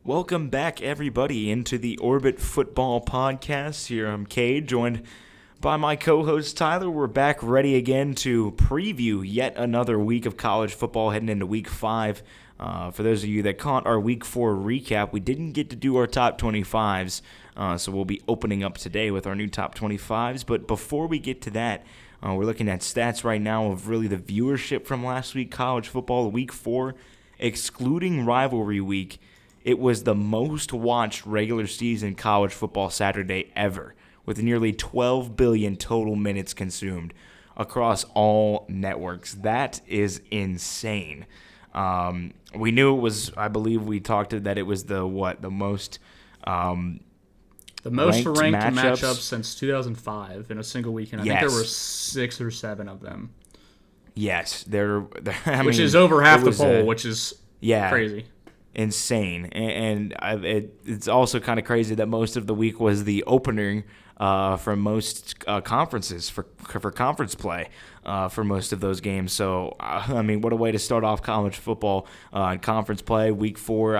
Welcome back, everybody, into the Orbit Football Podcast. Here I'm Cade, joined by my co-host Tyler. We're back ready again to preview yet another week of college football heading into Week 5. For those of you that caught our Week 4 recap, we didn't get to do our top 25s, so we'll be opening up today with our new top 25s. But before we get to that, we're looking at stats right now of really the viewership from last week, college football, Week 4, excluding rivalry week. It was the most watched regular season college football Saturday ever, with nearly 12 billion total minutes consumed across all networks. That is insane. We knew it was, I believe we talked that it was the most ranked matchups since 2005 in a single weekend. I think there were 6 or 7 of them. Yes, which is over half the poll, which is crazy. Insane, and it's also kind of crazy that most of the week was the opening for most conferences for conference play for most of those games. So, what a way to start off college football in conference play, Week 4.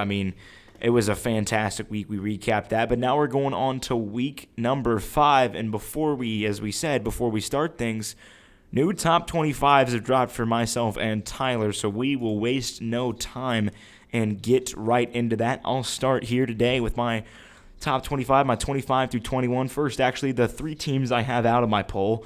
It was a fantastic week. We recapped that, but now we're going on to week number 5, and before we start things, new top 25s have dropped for myself and Tyler, so we will waste no time and get right into that. I'll start here today with my top 25, my 25 through 21. First, actually, the 3 teams I have out of my poll.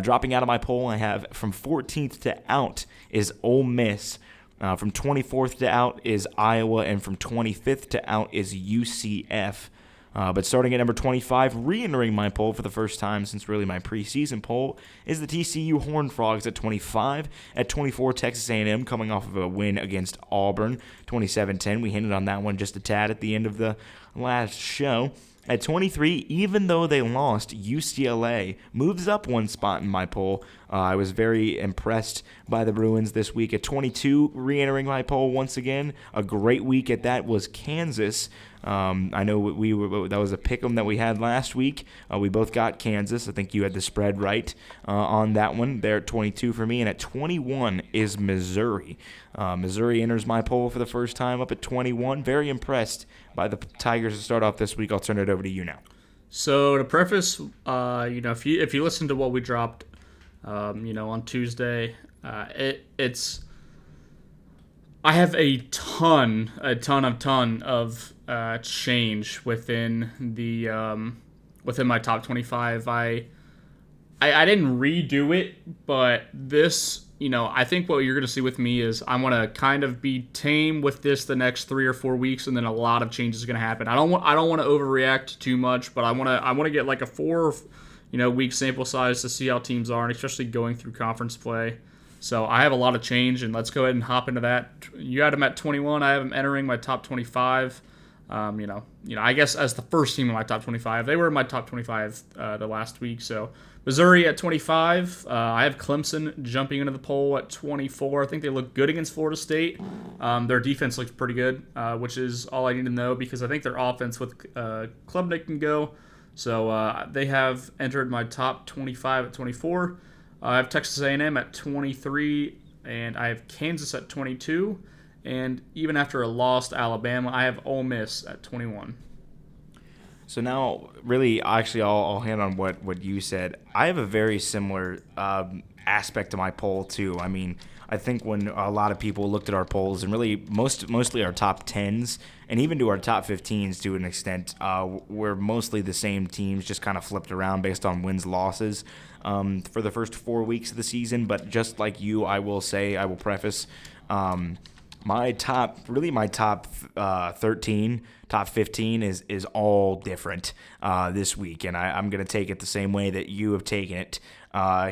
Dropping out of my poll, I have from 14th to out is Ole Miss. From 24th to out is Iowa, and from 25th to out is UCF. But starting at number 25, re-entering my poll for the first time since really my preseason poll, is the TCU Horned Frogs at 25. At 24, Texas A&M coming off of a win against Auburn, 27-10. We hinted on that one just a tad at the end of the last show. At 23, even though they lost, UCLA moves up one spot in my poll. I was very impressed by the Bruins this week. At 22, re-entering my poll once again, a great week at that was Kansas. I know that was a pick'em that we had last week. We both got Kansas. I think you had the spread right on that one. They're at 22 for me, and at 21 is Missouri. Missouri enters my poll for the first time up at 21. Very impressed by the Tigers to start off this week. I'll turn it over to you now. So to preface, if you listen to what we dropped, on Tuesday, it's. I have a ton of change within my top 25. I didn't redo it, but this, I think what you're going to see with me is I want to kind of be tame with this the next 3 or 4 weeks, and then a lot of changes are going to happen. I don't want to overreact too much, but I want to get like a 4 week sample size to see how teams are, and especially going through conference play. So I have a lot of change, and let's go ahead and hop into that. You had them at 21. I have them entering my top 25. I guess as the first team in my top 25. They were in my top 25 the last week. So Missouri at 25. I have Clemson jumping into the poll at 24. I think they look good against Florida State. Their defense looks pretty good, which is all I need to know because I think their offense with Klubnik can go. So they have entered my top 25 at 24. I have Texas A&M at 23, and I have Kansas at 22. And even after a loss to Alabama, I have Ole Miss at 21. So now, really, actually, I'll hand on what you said. I have a very similar aspect to my poll, too. I think when a lot of people looked at our polls, and really mostly our top 10s, and even to our top 15s to an extent, we're mostly the same teams, just kind of flipped around based on wins, losses for the first 4 weeks of the season. But just like you, I will preface, my top 13, top 15 is all different this week, and I'm going to take it the same way that you have taken it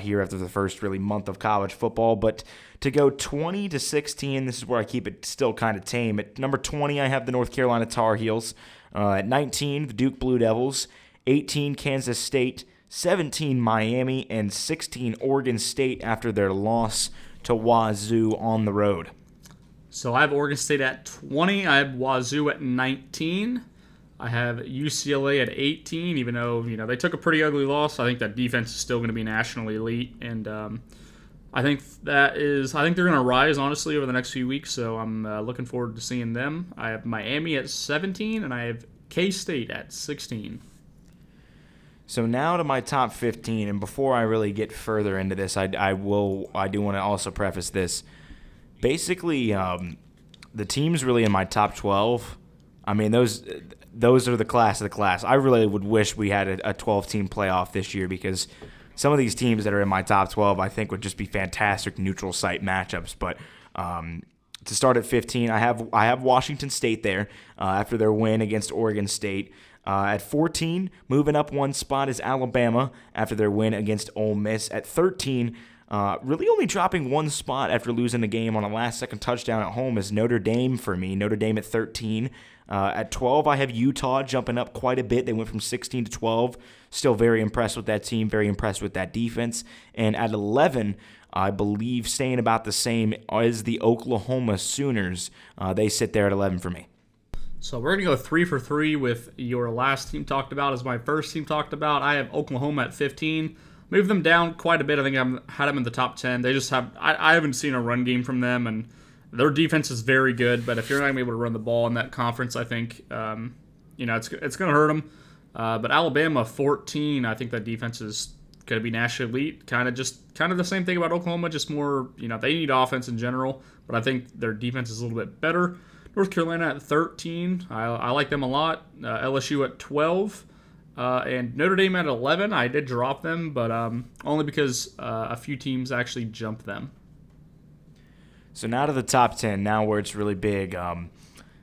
here after the first really month of college football. But to go 20 to 16, this is where I keep it still kind of tame. At number 20, I have the North Carolina Tar Heels. At 19, the Duke Blue Devils. 18, Kansas State. 17, Miami. And 16, Oregon State after their loss to Wazoo on the road. So I have Oregon State at 20. I have Wazoo at 19. I have UCLA at 18, even though they took a pretty ugly loss. I think that defense is still going to be nationally elite. And I think they're going to rise honestly over the next few weeks. So I'm looking forward to seeing them. I have Miami at 17, and I have K-State at 16. So now to my top 15, and before I really get further into this, I do want to also preface this. Basically, the teams really in my top 12. I mean, those are the class of the class. I really would wish we had a 12-team playoff this year because some of these teams that are in my top 12, I think, would just be fantastic neutral site matchups. But to start at 15, I have Washington State there after their win against Oregon State. At 14, moving up one spot is Alabama after their win against Ole Miss. At 13, really only dropping one spot after losing the game on a last-second touchdown at home is Notre Dame for me. Notre Dame at 13. At 12, I have Utah jumping up quite a bit. They went from 16 to 12. Still very impressed with that team, very impressed with that defense. And at 11, I believe staying about the same as the Oklahoma Sooners. They sit there at 11 for me. So we're going to go 3 for 3 with your last team talked about as my first team talked about. I have Oklahoma at 15. Moved them down quite a bit. I think I had them in the top 10. They just have I haven't seen a run game from them, and their defense is very good. But if you're not going to be able to run the ball in that conference, I think it's going to hurt them. But Alabama 14, I think that defense is going to be national elite. Kind of the same thing about Oklahoma, just more they need offense in general, but I think their defense is a little bit better. North Carolina at 13. I like them a lot. LSU at 12. And Notre Dame at 11. I did drop them, but only because a few teams actually jumped them. So now to the top 10, now where it's really big.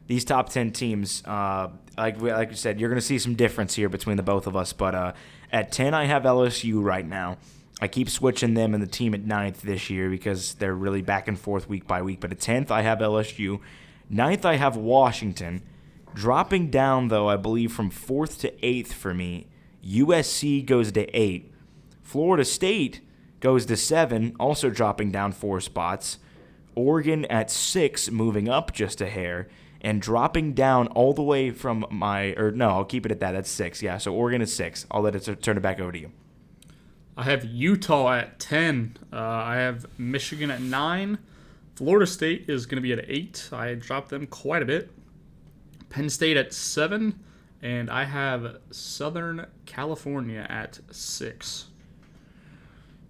These top 10 teams, like you said, you're going to see some difference here between the both of us. But at 10, I have LSU right now. I keep switching them and the team at 9th this year because they're really back and forth week by week. But at 10th, I have LSU. 9th, I have Washington. Dropping down, though, I believe from 4th to 8th for me. USC goes to 8. Florida State goes to 7, also dropping down 4 spots. Oregon at 6, moving up just a hair. And dropping down all the way from I'll keep it at that. That's 6. Yeah, so Oregon is 6. I'll let it turn it back over to you. I have Utah at 10. I have Michigan at 9. Florida State is going to be at 8. I dropped them quite a bit. Penn State at 7. And I have Southern California at 6.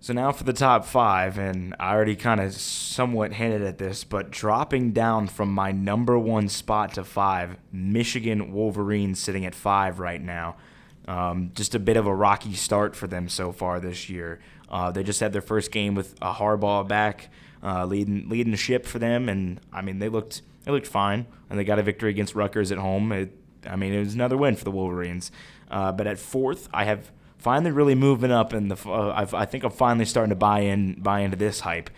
So now for the top 5, and I already kind of somewhat hinted at this, but dropping down from my number 1 spot to 5, Michigan Wolverines sitting at 5 right now. Just a bit of a rocky start for them so far this year. They just had their first game with a Harbaugh back, leading the ship for them, and I mean they looked fine, and they got a victory against Rutgers at home. It was another win for the Wolverines. But at 4th, I have finally really moving up, and I think I'm finally starting to buy into this hype.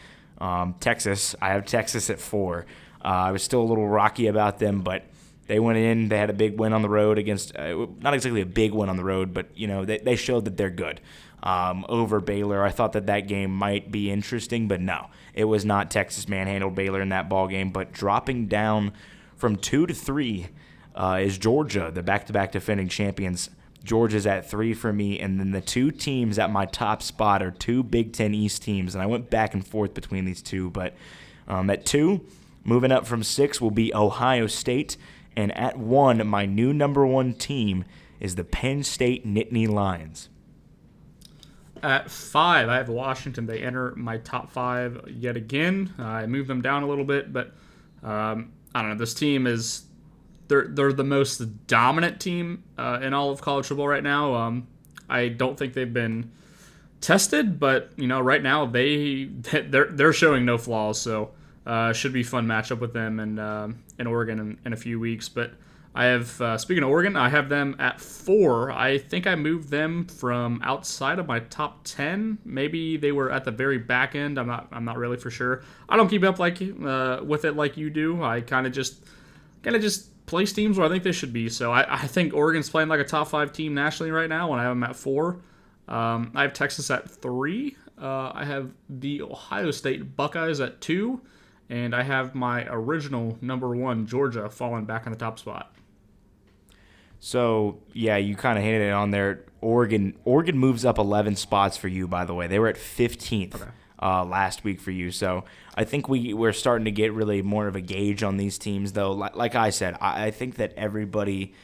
Texas, I have Texas at 4. I was still a little rocky about them, but they went in. They had a big win on the road against not exactly a big win on the road, but they showed that they're good. Over Baylor, I thought that game might be interesting, but no, it was not. Texas manhandled Baylor in that ball game. But dropping down from 2 to 3 is Georgia, the back-to-back defending champions. Georgia's at 3 for me, and then the 2 teams at my top spot are 2 Big Ten East teams, and I went back and forth between these 2, but at 2, moving up from 6 will be Ohio State, and at 1, my new number 1 team is the Penn State Nittany Lions. At 5, I have Washington. They enter my top 5 yet again. I moved them down a little bit, but I don't know. This team is they're the most dominant team in all of college football right now. I don't think they've been tested, but right now they're showing no flaws. So should be a fun matchup with them in Oregon in a few weeks. But I have speaking of Oregon, I have them at 4. I think I moved them from outside of my top 10. Maybe they were at the very back end. I'm not really for sure. I don't keep up with it like you do. I kind of just place teams where I think they should be. So I think Oregon's playing like a top 5 team nationally right now, and I have them at 4. I have Texas at 3. I have the Ohio State Buckeyes at 2. And I have my original number 1, Georgia, falling back on the top spot. So, yeah, you kind of hinted it on there. Oregon moves up 11 spots for you, by the way. They were at 15th. Okay. last week for you. So I think we're starting to get really more of a gauge on these teams, though. Like I said, I think that everybody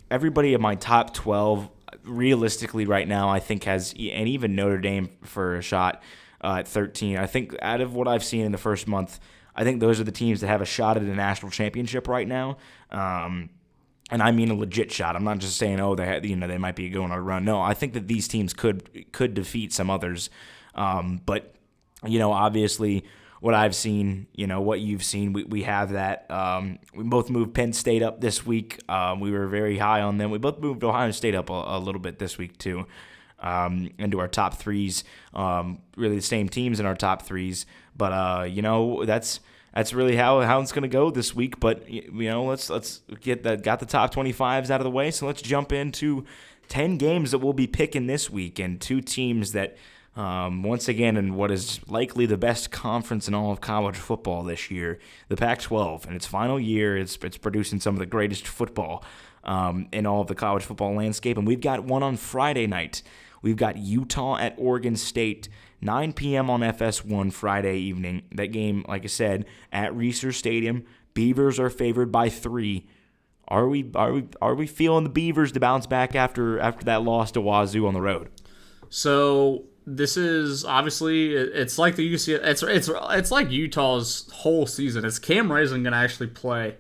in my top 12 realistically right now, I think has, and even Notre Dame for a shot at 13. I think out of what I've seen in the first month, I think those are the teams that have a shot at a national championship right now. And I mean a legit shot. I'm not just saying, they might be going on a run. No, I think that these teams could defeat some others. But obviously, what I've seen, what you've seen, we have that. We both moved Penn State up this week. We were very high on them. We both moved Ohio State up a little bit this week too, into our top threes. Really the same teams in our top threes. But that's really how it's going to go this week. But let's got the top 25s out of the way. So let's jump into 10 games that we'll be picking this week, and two teams that. Once again, in what is likely the best conference in all of college football this year, the Pac-12, in its final year, it's producing some of the greatest football in all of the college football landscape. And we've got one on Friday night. We've got Utah at Oregon State, 9 p.m. on FS1 Friday evening. That game, like I said, at Reser Stadium. Beavers are favored by 3. Are we feeling the Beavers to bounce back after that loss to Wazoo on the road? So this is obviously, it's like the UCLA. It's like Utah's whole season. Is Cam Rising going to actually play?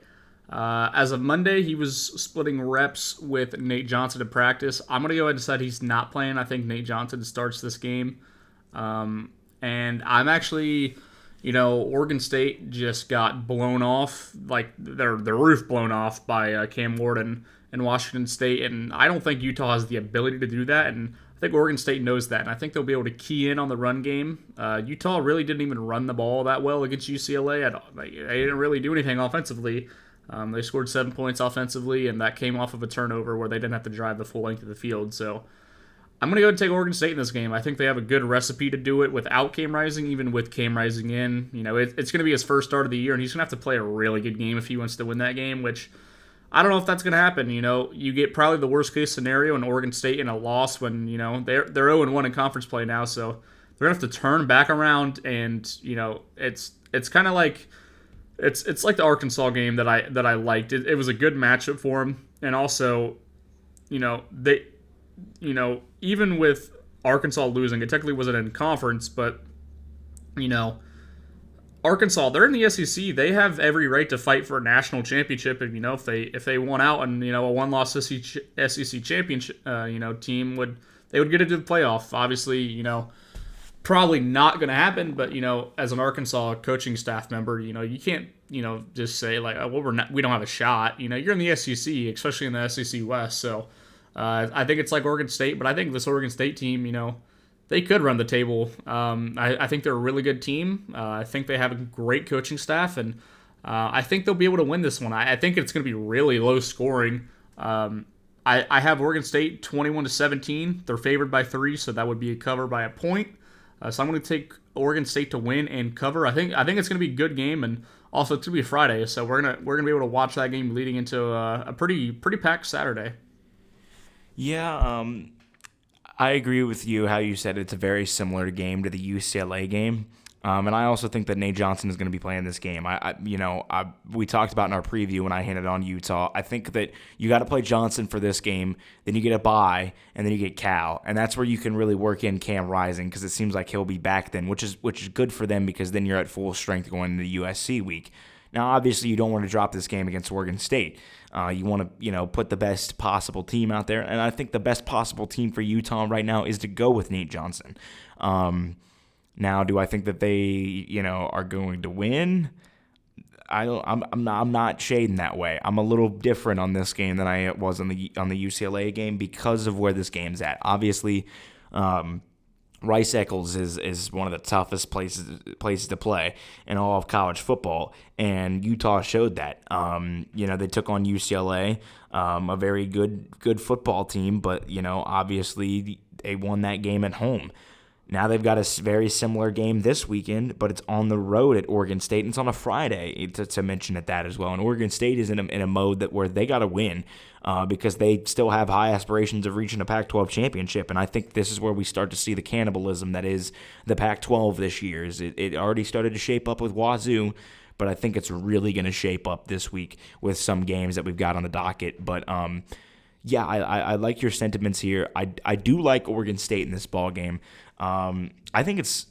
As of Monday, he was splitting reps with Nate Johnson in practice. I'm going to go ahead and decide he's not playing. I think Nate Johnson starts this game. And I'm actually, Oregon State just got blown off, like their roof blown off by Cam Ward and Washington State. And I don't think Utah has the ability to do that. And I think Oregon State knows that, and I think they'll be able to key in on the run game. Utah really didn't even run the ball that well against UCLA. They didn't really do anything offensively. They scored 7 points offensively, and that came off of a turnover where they didn't have to drive the full length of the field. So I'm going to go and take Oregon State in this game. I think they have a good recipe to do it without Cam Rising, even with Cam Rising in. It's going to be his first start of the year, and he's going to have to play a really good game if he wants to win that game, which I don't know if that's going to happen. You get probably the worst case scenario in Oregon State in a loss when, they're 0-1 in conference play now. So they're going to have to turn back around, and, it's kind of like, it's like the Arkansas game that I liked. It was a good matchup for them. And also, even with Arkansas losing, it technically wasn't in conference, but, Arkansas, they're in the SEC. They have every right to fight for a national championship. And if they won out and a one-loss SEC championship, team would get into the playoff. Obviously, probably not going to happen. But as an Arkansas coaching staff member, you can't just say like, oh, well, we don't have a shot. You're in the SEC, especially in the SEC West. So I think it's like Oregon State, but I think this Oregon State team, they could run the table. I think they're a really good team. I think they have a great coaching staff, and I think they'll be able to win this one. I think it's going to be really low scoring. I have Oregon State 21-17. They're favored by 3, so that would be a cover by a point. So I'm going to take Oregon State to win and cover. I think it's going to be a good game, and also it's going to be Friday, so we're gonna be able to watch that game leading into a pretty packed Saturday. Yeah. I agree with you how you said it's a very similar game to the UCLA game. And I also think that Nate Johnson is going to be playing this game. We talked about in our preview when I handed on Utah. I think that you got to play Johnson for this game, then you get a bye, and then you get Cal, and that's where you can really work in Cam Rising because it seems like he'll be back then, which is good for them because then you're at full strength going into the USC week. Now, obviously, you don't want to drop this game against Oregon State. You want to, put the best possible team out there, and I think the best possible team for Utah right now is to go with Nate Johnson. Now, do I think that they, are going to win? I'm not shading that way. I'm a little different on this game than I was on the UCLA game because of where this game's at. Obviously, Rice-Eccles is one of the toughest places to play in all of college football, and Utah showed that. They took on UCLA, a very good football team, but obviously they won that game at home. Now they've got a very similar game this weekend, but it's on the road at Oregon State, and it's on a Friday, to mention at that as well. And Oregon State is in a mode where they got to win because they still have high aspirations of reaching a Pac-12 championship. And I think this is where we start to see the cannibalism that is the Pac-12 this year. It already started to shape up with Wazoo, but I think it's really going to shape up this week with some games that we've got on the docket. But yeah, I like your sentiments here. I do like Oregon State in this ball game. I think it's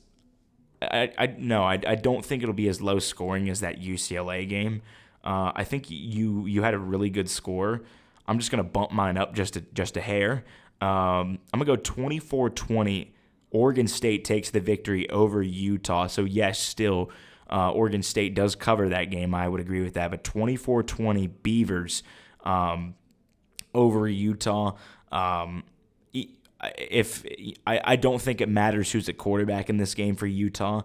I don't think it'll be as low scoring as that UCLA game. I think you had a really good score. I'm just gonna bump mine up just a hair. I'm gonna go 24-20. Oregon State takes the victory over Utah. So yes, still Oregon State does cover that game. I would agree with that. But 24-20 Beavers over Utah. If I don't think it matters who's at quarterback in this game for Utah.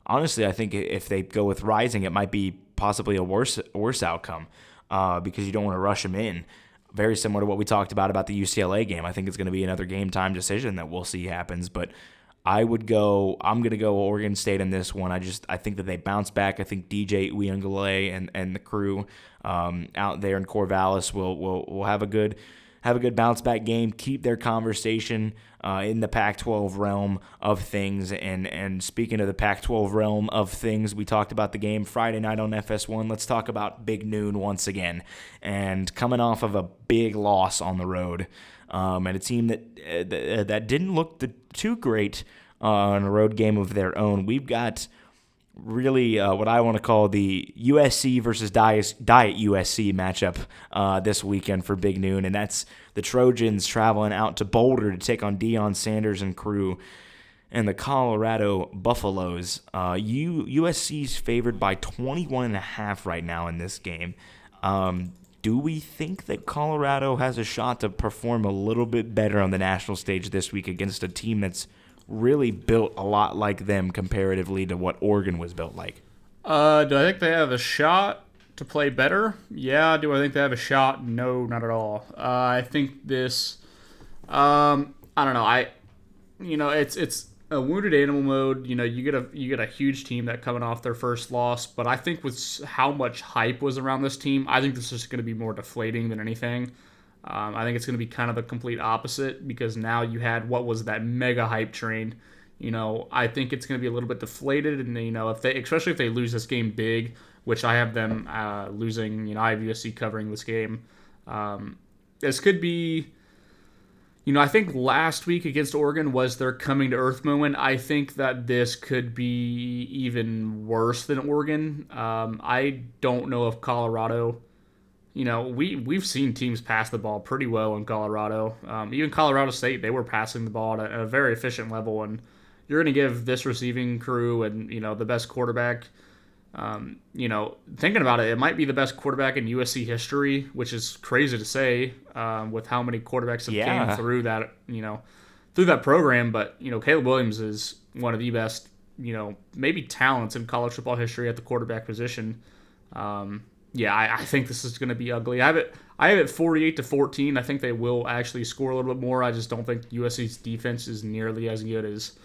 Honestly, I think if they go with Rising, it might be possibly a worse outcome because you don't want to rush them in. Very similar to what we talked about the UCLA game. I think it's going to be another game time decision that we'll see happens. But I'm going to go Oregon State in this one. I think that they bounce back. I think DJ Uiagalelei and the crew out there in Corvallis will have a good bounce back game, keep their conversation in the Pac-12 realm of things. And speaking of the Pac-12 realm of things, we talked about the game Friday night on FS1. Let's talk about Big Noon once again. And coming off of a big loss on the road, and a team that didn't look too great on a road game of their own, we've got really what I want to call the USC versus Diet USC matchup this weekend for Big Noon, and that's the Trojans traveling out to Boulder to take on Deion Sanders and crew, and the Colorado Buffaloes. USC's favored by 21.5 right now in this game. Do we think that Colorado has a shot to perform a little bit better on the national stage this week against a team that's really built a lot like them comparatively to what Oregon was built like? Do I think they have a shot to play better? Yeah. Do I think they have a shot? No, not at all. I think this. I don't know. It's a wounded animal mode. You get a huge team that coming off their first loss, but I think with how much hype was around this team, I think this is going to be more deflating than anything. I think it's going to be kind of the complete opposite because now you had what was that mega hype train. I think it's going to be a little bit deflated, and especially if they lose this game big, which I have them losing. I have USC covering this game. This could be. I think last week against Oregon was their coming to earth moment. I think that this could be even worse than Oregon. I don't know if Colorado. We've seen teams pass the ball pretty well in Colorado. Even Colorado State, they were passing the ball at a very efficient level. And you're going to give this receiving crew and, the best quarterback, thinking about it, it might be the best quarterback in USC history, which is crazy to say with how many quarterbacks have came through that, through that program. But, Caleb Williams is one of the best, maybe talents in college football history at the quarterback position. I think this is going to be ugly. I have it 48-14. I think they will actually score a little bit more. I just don't think USC's defense is nearly as good as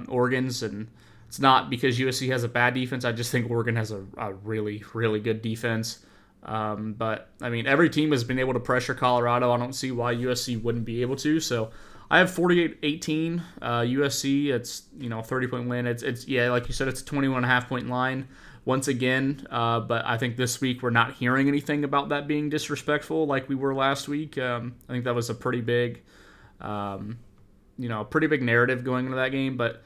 Oregon's, and it's not because USC has a bad defense. I just think Oregon has a really, really good defense. But I mean, every team has been able to pressure Colorado. I don't see why USC wouldn't be able to. So I have 48-18 USC. It's 30-point win. It's like you said, it's a 21.5-point line. Once again, but I think this week we're not hearing anything about that being disrespectful like we were last week. I think that was a pretty big, narrative going into that game. But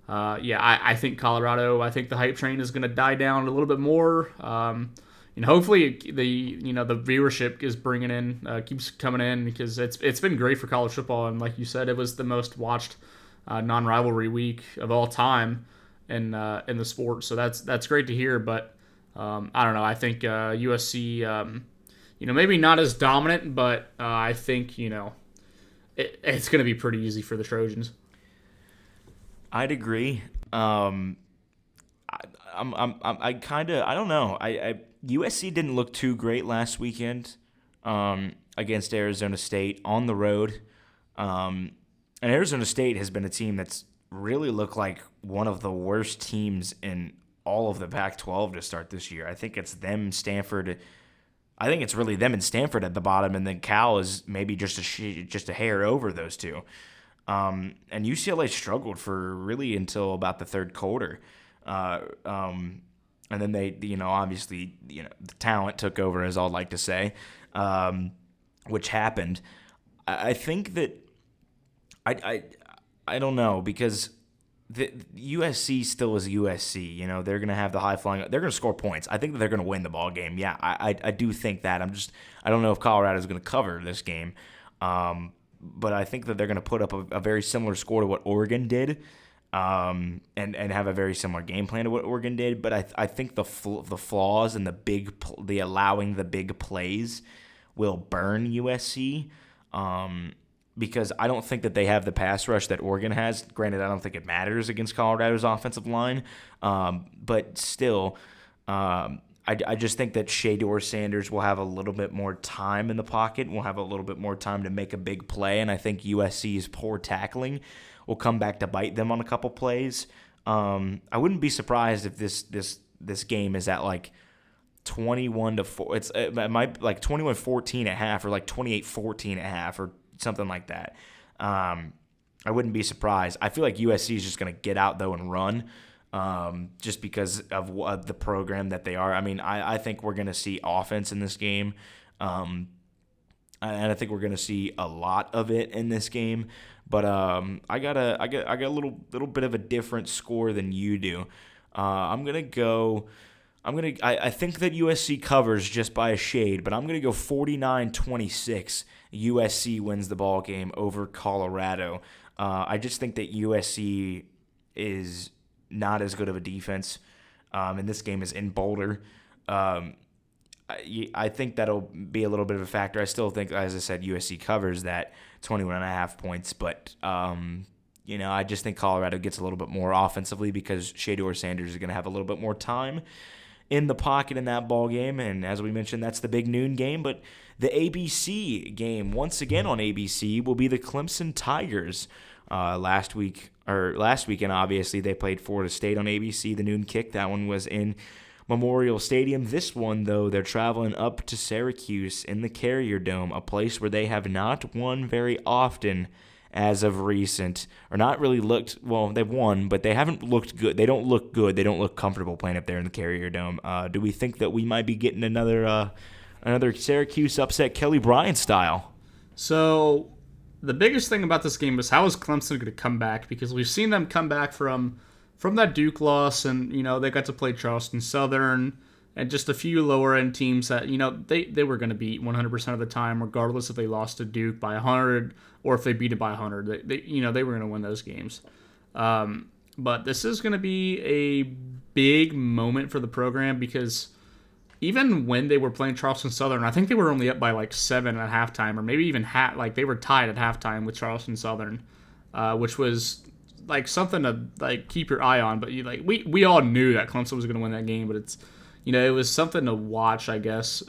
I think Colorado. I think the hype train is going to die down a little bit more. Hopefully the viewership is bringing in, keeps coming in because it's been great for college football. And like you said, it was the most watched non-rivalry week of all time in the sport, so that's great to hear. But I don't know. I think USC, maybe not as dominant, but I think it's going to be pretty easy for the Trojans. I'd agree. I don't know. USC didn't look too great last weekend against Arizona State on the road, and Arizona State has been a team that's really look like one of the worst teams in all of the Pac-12 to start this year. I think it's them, Stanford. I think it's really them and Stanford at the bottom, and then Cal is maybe just a hair over those two. And UCLA struggled for really until about the third quarter. And then they, obviously, the talent took over, as I'd like to say, which happened. I think that I don't know, because the USC still is USC. They're going to have the high flying. They're going to score points. I think that they're going to win the ball game. Yeah, I do think that. I don't know if Colorado is going to cover this game. But I think that they're going to put up a very similar score to what Oregon did, and have a very similar game plan to what Oregon did. But I think the flaws and the allowing the big plays will burn USC, because I don't think that they have the pass rush that Oregon has. Granted, I don't think it matters against Colorado's offensive line, but still. I just think that Shedeur Sanders will have a little bit more time in the pocket, will have a little bit more time to make a big play, and I think USC's poor tackling will come back to bite them on a couple plays. I wouldn't be surprised if this game is at like 21-4. It might like 21-14 at half, or like 28-14 at half, or something like that. I wouldn't be surprised. I feel like USC is just going to get out though and run. Just because of the program that they are. I mean, I think we're going to see offense in this game, and I think we're going to see a lot of it in this game. But I got a little bit of a different score than you do. I think that USC covers just by a shade, but I'm gonna go 49-26. USC wins the ball game over Colorado. I just think that USC is not as good of a defense, and this game is in Boulder. I think that'll be a little bit of a factor. I still think, as I said, USC covers that 21.5 points, but I just think Colorado gets a little bit more offensively because Shedeur Sanders is going to have a little bit more time in the pocket in that ball game, and as we mentioned, that's the big noon game. But the ABC game, once again on ABC, will be the Clemson Tigers. Last weekend, obviously, they played Florida State on ABC, the noon kick. That one was in Memorial Stadium. This one, though, they're traveling up to Syracuse in the Carrier Dome, a place where they have not won very often as of recent, or not really looked, well, they've won, but they haven't looked good. They don't look good. They don't look comfortable playing up there in the Carrier Dome. Do we think that we might be getting another Syracuse upset, Kelly Bryant style? So the biggest thing about this game is how is Clemson going to come back? Because we've seen them come back from that Duke loss, and they got to play Charleston Southern and just a few lower end teams that they were going to beat 100% of the time, regardless if they lost to Duke by 100 or if they beat it by 100. They were going to win those games. But this is going to be a big moment for the program, because even when they were playing Charleston Southern, I think they were only up by like 7 at halftime, or maybe even they were tied at halftime with Charleston Southern, which was like something to like keep your eye on. But we all knew that Clemson was going to win that game, but it's it was something to watch, I guess.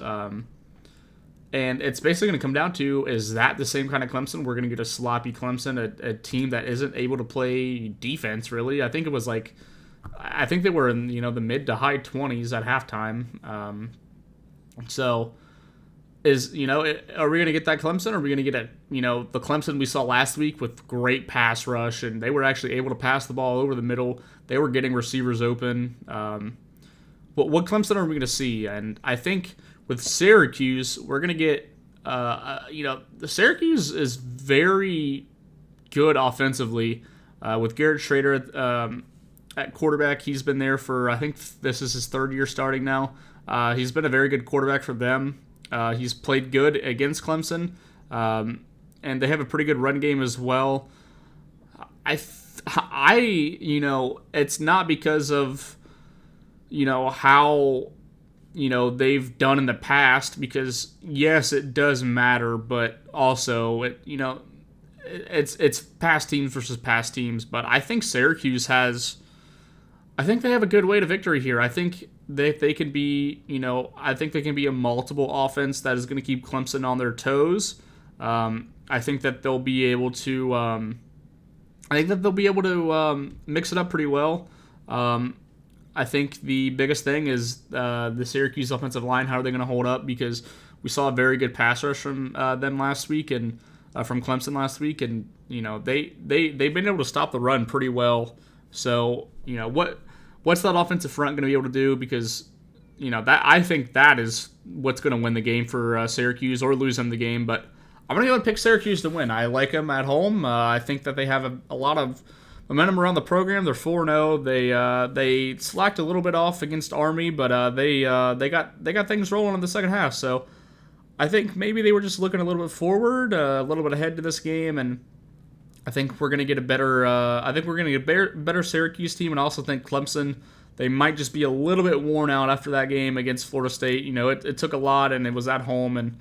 And it's basically going to come down to, is that the same kind of Clemson? We're going to get a sloppy Clemson, a team that isn't able to play defense, really. I think they were in the mid to high 20s at halftime. So are we going to get that Clemson, or are we going to get the Clemson we saw last week with great pass rush, and they were actually able to pass the ball over the middle. They were getting receivers open. But what Clemson are we going to see? And I think with Syracuse, we're going to get, the Syracuse is very good offensively with Garrett Schrader at quarterback. He's been there for, I think this is his third year starting now. He's been a very good quarterback for them. He's played good against Clemson, and they have a pretty good run game as well. It's not because of how they've done in the past, because yes, it does matter, but also it's past teams versus past teams. But I think Syracuse I think they have a good way to victory here. I think they can be, I think they can be a multiple offense that is going to keep Clemson on their toes. I think that they'll be able to, I think that they'll be able to mix it up pretty well. Um, I think the biggest thing is the Syracuse offensive line. How are they going to hold up? Because we saw a very good pass rush from them last week and from Clemson last week, and they've been able to stop the run pretty well. So what's that offensive front going to be able to do? Because that I think that is what's going to win the game for Syracuse or lose them the game. But I'm going to go and pick Syracuse to win. I like them at home. I think that they have a lot of momentum around the program. They're 4-0. They slacked a little bit off against Army, but they got things rolling in the second half. So I think maybe they were just looking a little bit forward, a little bit ahead to this game, and I think we're going to get a better. I think we're going to get a better Syracuse team, and I also think Clemson. They might just be a little bit worn out after that game against Florida State. It took a lot, and it was at home, and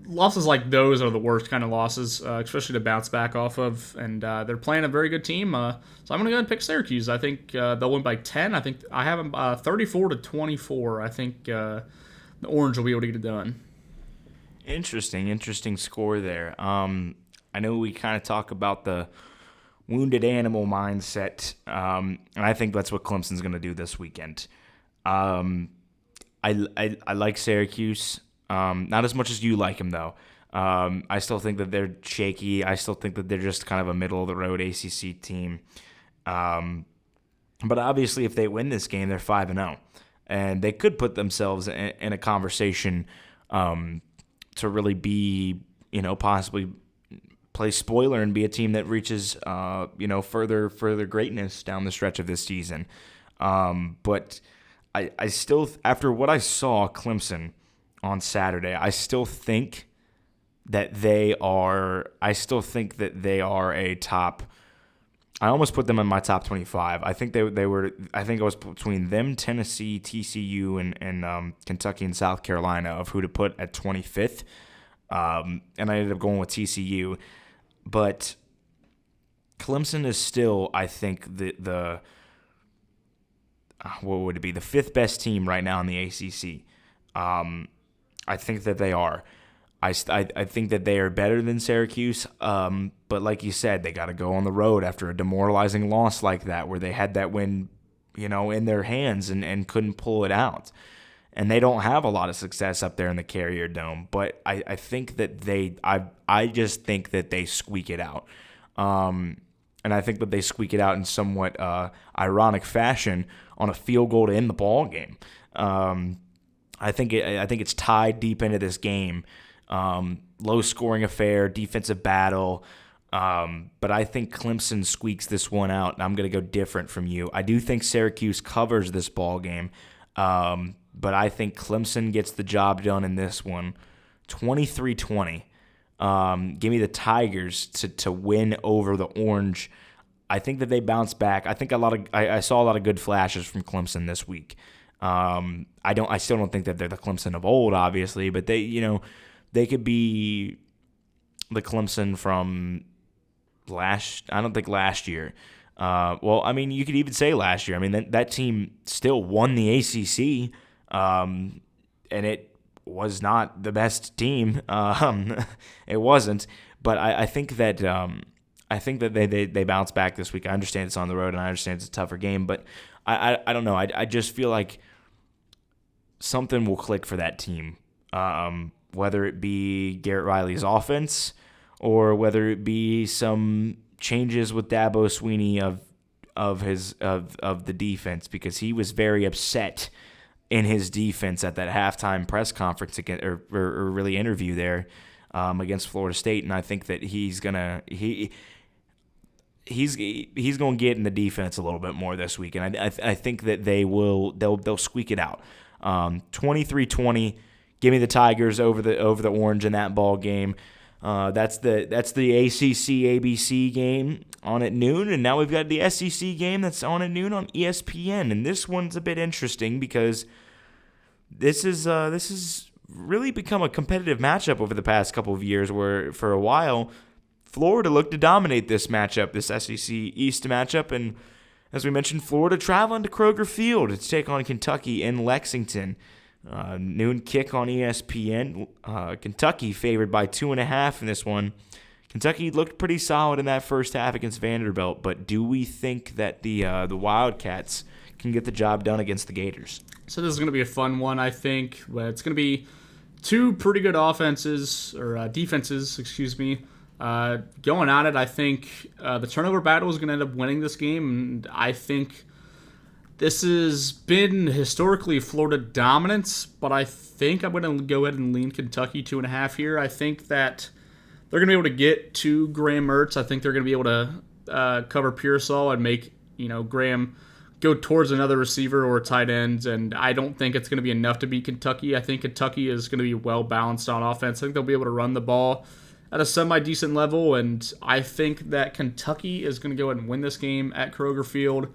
losses like those are the worst kind of losses, especially to bounce back off of. And they're playing a very good team, so I'm going to go ahead and pick Syracuse. I think they'll win by 10. I think I have them 34-24. I think the Orange will be able to get it done. Interesting score there. I know we kind of talk about the wounded animal mindset, and I think that's what Clemson's going to do this weekend. I like Syracuse, not as much as you like them, though. I still think that they're shaky. I still think that they're just kind of a middle-of-the-road ACC team. But obviously, if they win this game, they're 5-0, and they could put themselves in a conversation to really be, possibly play spoiler and be a team that reaches, further greatness down the stretch of this season. But I still, after what I saw Clemson on Saturday, I still think that they are a top. I almost put them in my top 25. I think they were. I think it was between them, Tennessee, TCU, and Kentucky and South Carolina of who to put at 25th. And I ended up going with TCU. But Clemson is still, I think, the what would it be? The fifth best team right now in the ACC. I think that they are. I think that they are better than Syracuse. But like you said, they got to go on the road after a demoralizing loss like that, where they had that win, in their hands and couldn't pull it out. And they don't have a lot of success up there in the Carrier Dome, but I think that I just think that they squeak it out, and I think that they squeak it out in somewhat ironic fashion on a field goal to end the ball game. I think it's tied deep into this game, low scoring affair, defensive battle, but I think Clemson squeaks this one out, and I'm going to go different from you. I do think Syracuse covers this ball game. But I think Clemson gets the job done in this one, 23-20. Give me the Tigers to win over the Orange. I think that they bounce back. I think I saw a lot of good flashes from Clemson this week. I still don't think that they're the Clemson of old, obviously, but they could be the Clemson from I don't think last year. You could even say last year. I mean, that team still won the ACC. And it was not the best team. It wasn't, but I think that they bounce back this week. I understand it's on the road, and I understand it's a tougher game, but I don't know. I just feel like something will click for that team, whether it be Garrett Riley's offense or whether it be some changes with Dabo Swinney of the defense, because he was very upset in his defense at that halftime press conference again, or really interview there against Florida State, and I think that he's gonna get in the defense a little bit more this week, and I think that they'll squeak it out. 23-20. Give me the Tigers over the Orange in that ball game. That's the ACC ABC game on at noon, and now we've got the SEC game that's on at noon on ESPN, and this one's a bit interesting because this is really become a competitive matchup over the past couple of years, where for a while Florida looked to dominate this matchup, this SEC East matchup, and as we mentioned, Florida traveling to Kroger Field to take on Kentucky in Lexington. Noon kick on ESPN. Kentucky favored by 2.5 in this one. Kentucky looked pretty solid in that first half against Vanderbilt, but do we think that the Wildcats can get the job done against the Gators? So this is going to be a fun one, I think. It's going to be two pretty good offenses, or defenses, excuse me, going at it. I think the turnover battle is going to end up winning this game, and I think this has been historically Florida dominance, but I think I'm going to go ahead and lean Kentucky 2.5 here. I think that they're going to be able to get to Graham Mertz. I think they're going to be able to cover Pearsall and make Graham go towards another receiver or tight ends, and I don't think it's going to be enough to beat Kentucky. I think Kentucky is going to be well-balanced on offense. I think they'll be able to run the ball at a semi-decent level, and I think that Kentucky is going to go ahead and win this game at Kroger Field.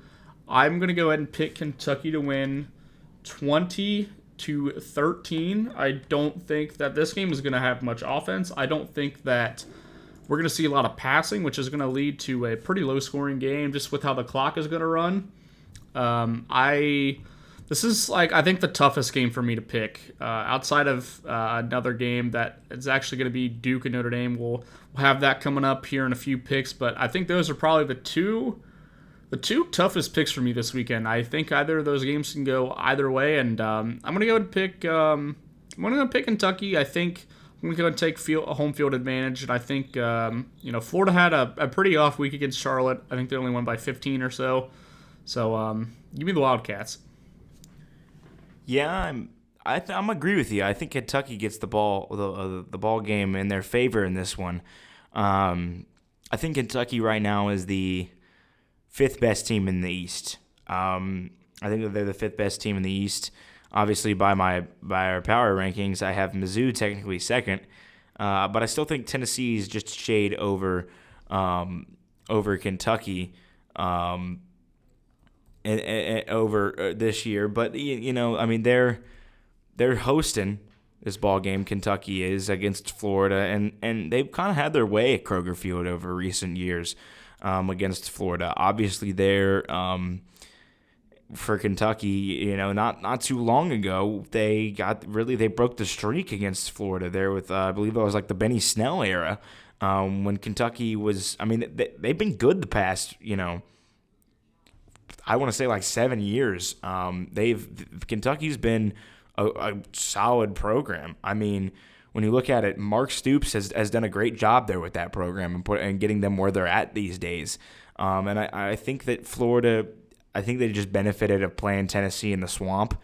I'm going to go ahead and pick Kentucky to win 20-13. I don't think that this game is going to have much offense. I don't think that we're going to see a lot of passing, which is going to lead to a pretty low-scoring game just with how the clock is going to run. This is I think the toughest game for me to pick outside of another game that is actually going to be Duke and Notre Dame. We'll have that coming up here in a few picks, but I think those are probably the two toughest picks for me this weekend. I think either of those games can go either way, and I'm going to go and pick. I'm going to pick Kentucky. I think I'm going to go and take a home field advantage, and I think Florida had a pretty off week against Charlotte. I think they only won by 15 or so. So give me the Wildcats. Yeah, I'm agree with you. I think Kentucky gets the ball game in their favor in this one. I think Kentucky right now is the fifth best team in the East. I think that they're the fifth best team in the East. Obviously, by our power rankings, I have Mizzou technically second, but I still think Tennessee is just a shade over Kentucky. Over this year, but I mean they're hosting this ball game. Kentucky is against Florida, and they've kind of had their way at Kroger Field over recent years against Florida. Obviously, they're for Kentucky, not too long ago they broke the streak against Florida there with I believe it was like the Benny Snell era when Kentucky was. I mean they've been good the past I want to say 7 years. Kentucky's been a solid program. I mean, when you look at it, Mark Stoops has done a great job there with that program and getting them where they're at these days. And I think that Florida, I think they just benefited of playing Tennessee in the swamp,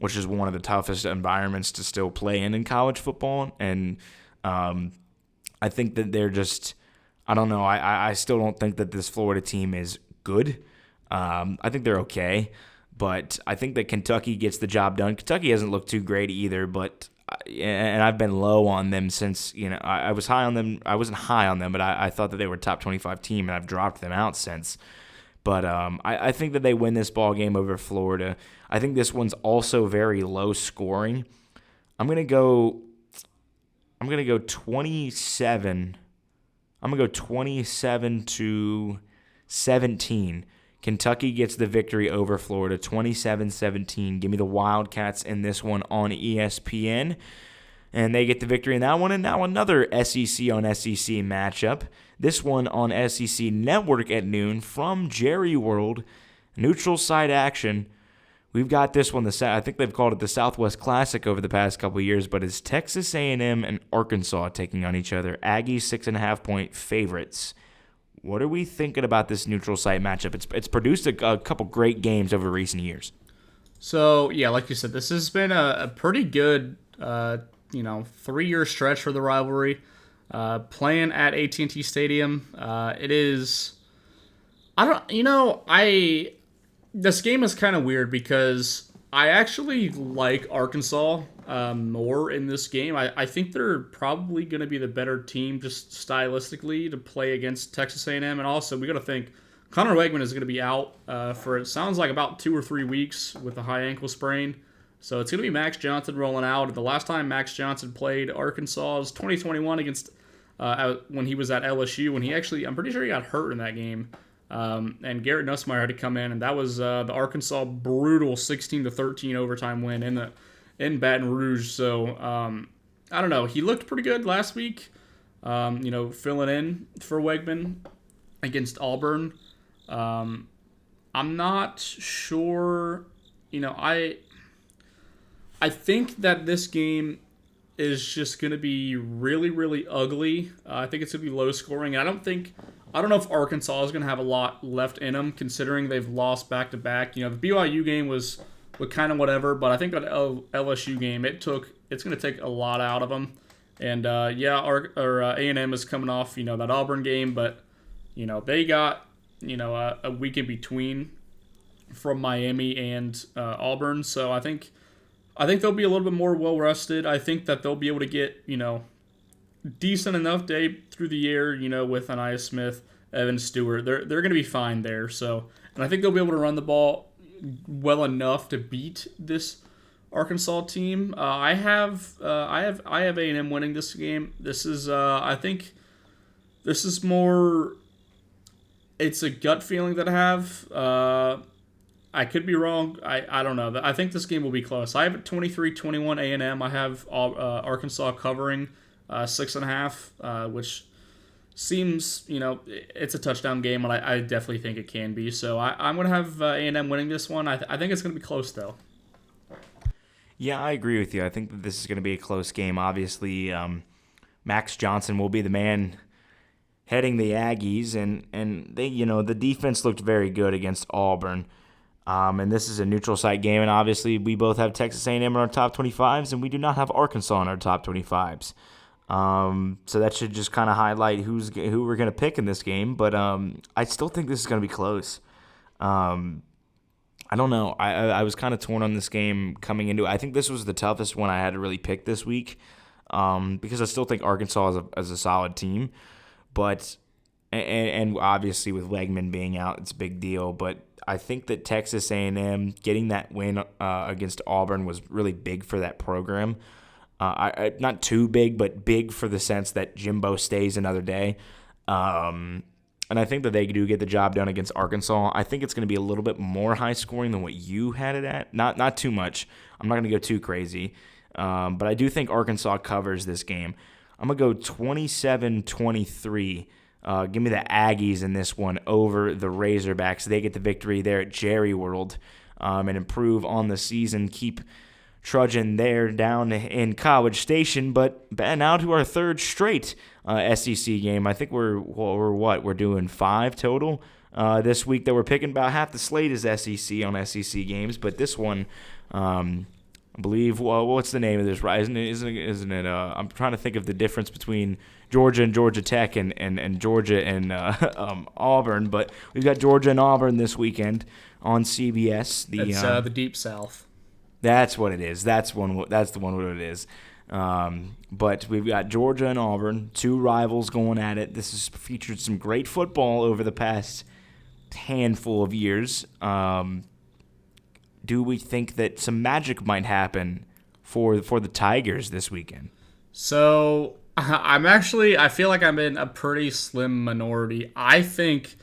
which is one of the toughest environments to still play in college football. And I think that they're just, I don't know. I still don't think that this Florida team is good. I think they're okay, but I think that Kentucky gets the job done. Kentucky hasn't looked too great either, and I've been low on them since, I was high on them. I wasn't high on them, but I thought that they were a top 25 team, and I've dropped them out since. But I think that they win this ball game over Florida. I think this one's also very low scoring. I'm gonna go 27. I'm gonna go 27-17. Kentucky gets the victory over Florida, 27-17. Give me the Wildcats in this one on ESPN. And they get the victory in that one. And now another SEC on SEC matchup. This one on SEC Network at noon from Jerry World. Neutral site action. We've got this one, I think they've called it the Southwest Classic over the past couple of years, but it's Texas A&M and Arkansas taking on each other. Aggies 6.5-point favorites. What are we thinking about this neutral site matchup? It's produced a couple great games over recent years. So, yeah, like you said, this has been a pretty good, 3-year stretch for the rivalry. Playing at AT&T Stadium, it is. This game is kind of weird because I actually like Arkansas more in this game. I think they're probably going to be the better team just stylistically to play against Texas A&M. And also, we got to think Connor Wegman is going to be out for it sounds like about 2 or 3 weeks with a high ankle sprain. So it's going to be Max Johnson rolling out. The last time Max Johnson played Arkansas was 2021 against when he was at LSU. When I'm pretty sure he got hurt in that game. And Garrett Nussmeier had to come in, and that was the Arkansas brutal 16-13 overtime win in Baton Rouge. So I don't know. He looked pretty good last week. filling in for Wegman against Auburn. I'm not sure. I think that this game is just going to be really, really ugly. I think it's going to be low scoring. I don't know if Arkansas is going to have a lot left in them, considering they've lost back to back. The BYU game was kind of whatever, but I think that LSU game it's going to take a lot out of them. And A&M is coming off that Auburn game, but they got a week in between from Miami and Auburn, so I think they'll be a little bit more well rested. I think that they'll be able to get decent enough day through the year, with Anaya Smith, Evan Stewart. They're going to be fine there. So, and I think they'll be able to run the ball well enough to beat this Arkansas team. I have A&M winning this game. This is I think this is more. It's a gut feeling that I have. I could be wrong. I don't know. I think this game will be close. I have it 23-21 A&M. I have Arkansas covering 6.5, which seems, it's a touchdown game, and I definitely think it can be. So I'm going to have A&M winning this one. I think it's going to be close, though. Yeah, I agree with you. I think that this is going to be a close game. Obviously, Max Johnson will be the man heading the Aggies, and they, the defense looked very good against Auburn. And this is a neutral site game, and obviously we both have Texas A&M in our top 25s, and we do not have Arkansas in our top 25s. So that should just kind of highlight who we're going to pick in this game. But I still think this is going to be close. I don't know. I was kind of torn on this game coming into it. I think this was the toughest one I had to really pick this week, because I still think Arkansas is a solid team. But and obviously with Wegman being out, it's a big deal. But I think that Texas A&M getting that win against Auburn was really big for that program. Not too big, but big for the sense that Jimbo stays another day. And I think that they do get the job done against Arkansas. I think it's going to be a little bit more high scoring than what you had it at. Not too much. I'm not going to go too crazy. But I do think Arkansas covers this game. I'm going to go 27-23. Give me the Aggies in this one over the Razorbacks. They get the victory there at Jerry World, and improve on the season. Keep trudging there down in College Station, but now to our third straight SEC game. I think we're doing 5 total this week that we're picking. About half the slate is SEC on SEC games, but this one, I believe, what's the name of this, right? Isn't it? I'm trying to think of the difference between Georgia and Georgia Tech and Georgia and Auburn, but we've got Georgia and Auburn this weekend on CBS. It's the Deep South. That's what it is. That's the one what it is. But we've got Georgia and Auburn, 2 rivals going at it. This has featured some great football over the past handful of years. Do we think that some magic might happen for the Tigers this weekend? So I feel like I'm in a pretty slim minority. I think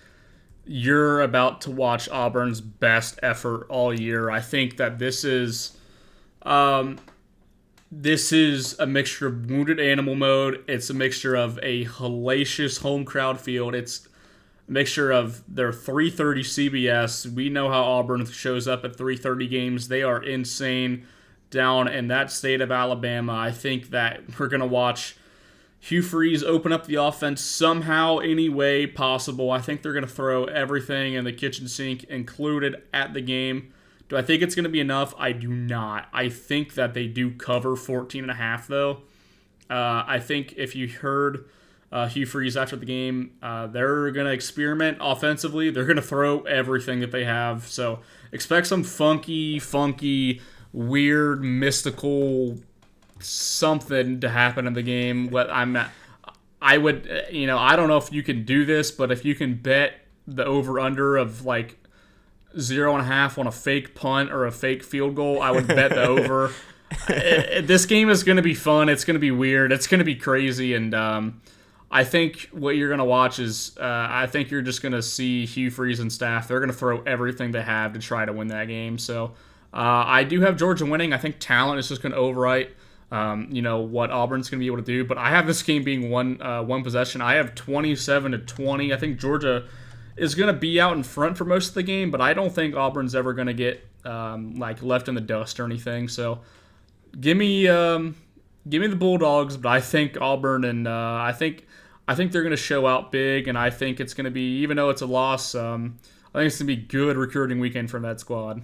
you're about to watch Auburn's best effort all year. I think that this is a mixture of wounded animal mode. It's a mixture of a hellacious home crowd field. It's a mixture of their 3:30 CBS. We know how Auburn shows up at 3:30 games. They are insane down in that state of Alabama. I think that we're going to watch Hugh Freeze open up the offense somehow, any way possible. I think they're going to throw everything in the kitchen sink included at the game. Do I think it's going to be enough? I do not. I think that they do cover 14.5, though. I think if you heard Hugh Freeze after the game, they're going to experiment offensively. They're going to throw everything that they have. So expect some funky, weird, mystical something to happen in the game. I don't know if you can do this, but if you can bet the over-under of like 0.5 on a fake punt or a fake field goal, I would bet the over. This game is going to be fun. It's going to be weird. It's going to be crazy. And I think what you're going to watch is I think you're just going to see Hugh Freeze and staff. They're going to throw everything they have to try to win that game. So I do have Georgia winning. I think talent is just going to overwrite what Auburn's going to be able to do. But I have this game being one possession. I have 27-20. I think Georgia is going to be out in front for most of the game, but I don't think Auburn's ever going to get left in the dust or anything. So give me the Bulldogs, but I think Auburn and I think they're going to show out big, and I think it's going to be, even though it's a loss, I think it's going to be a good recruiting weekend from that squad.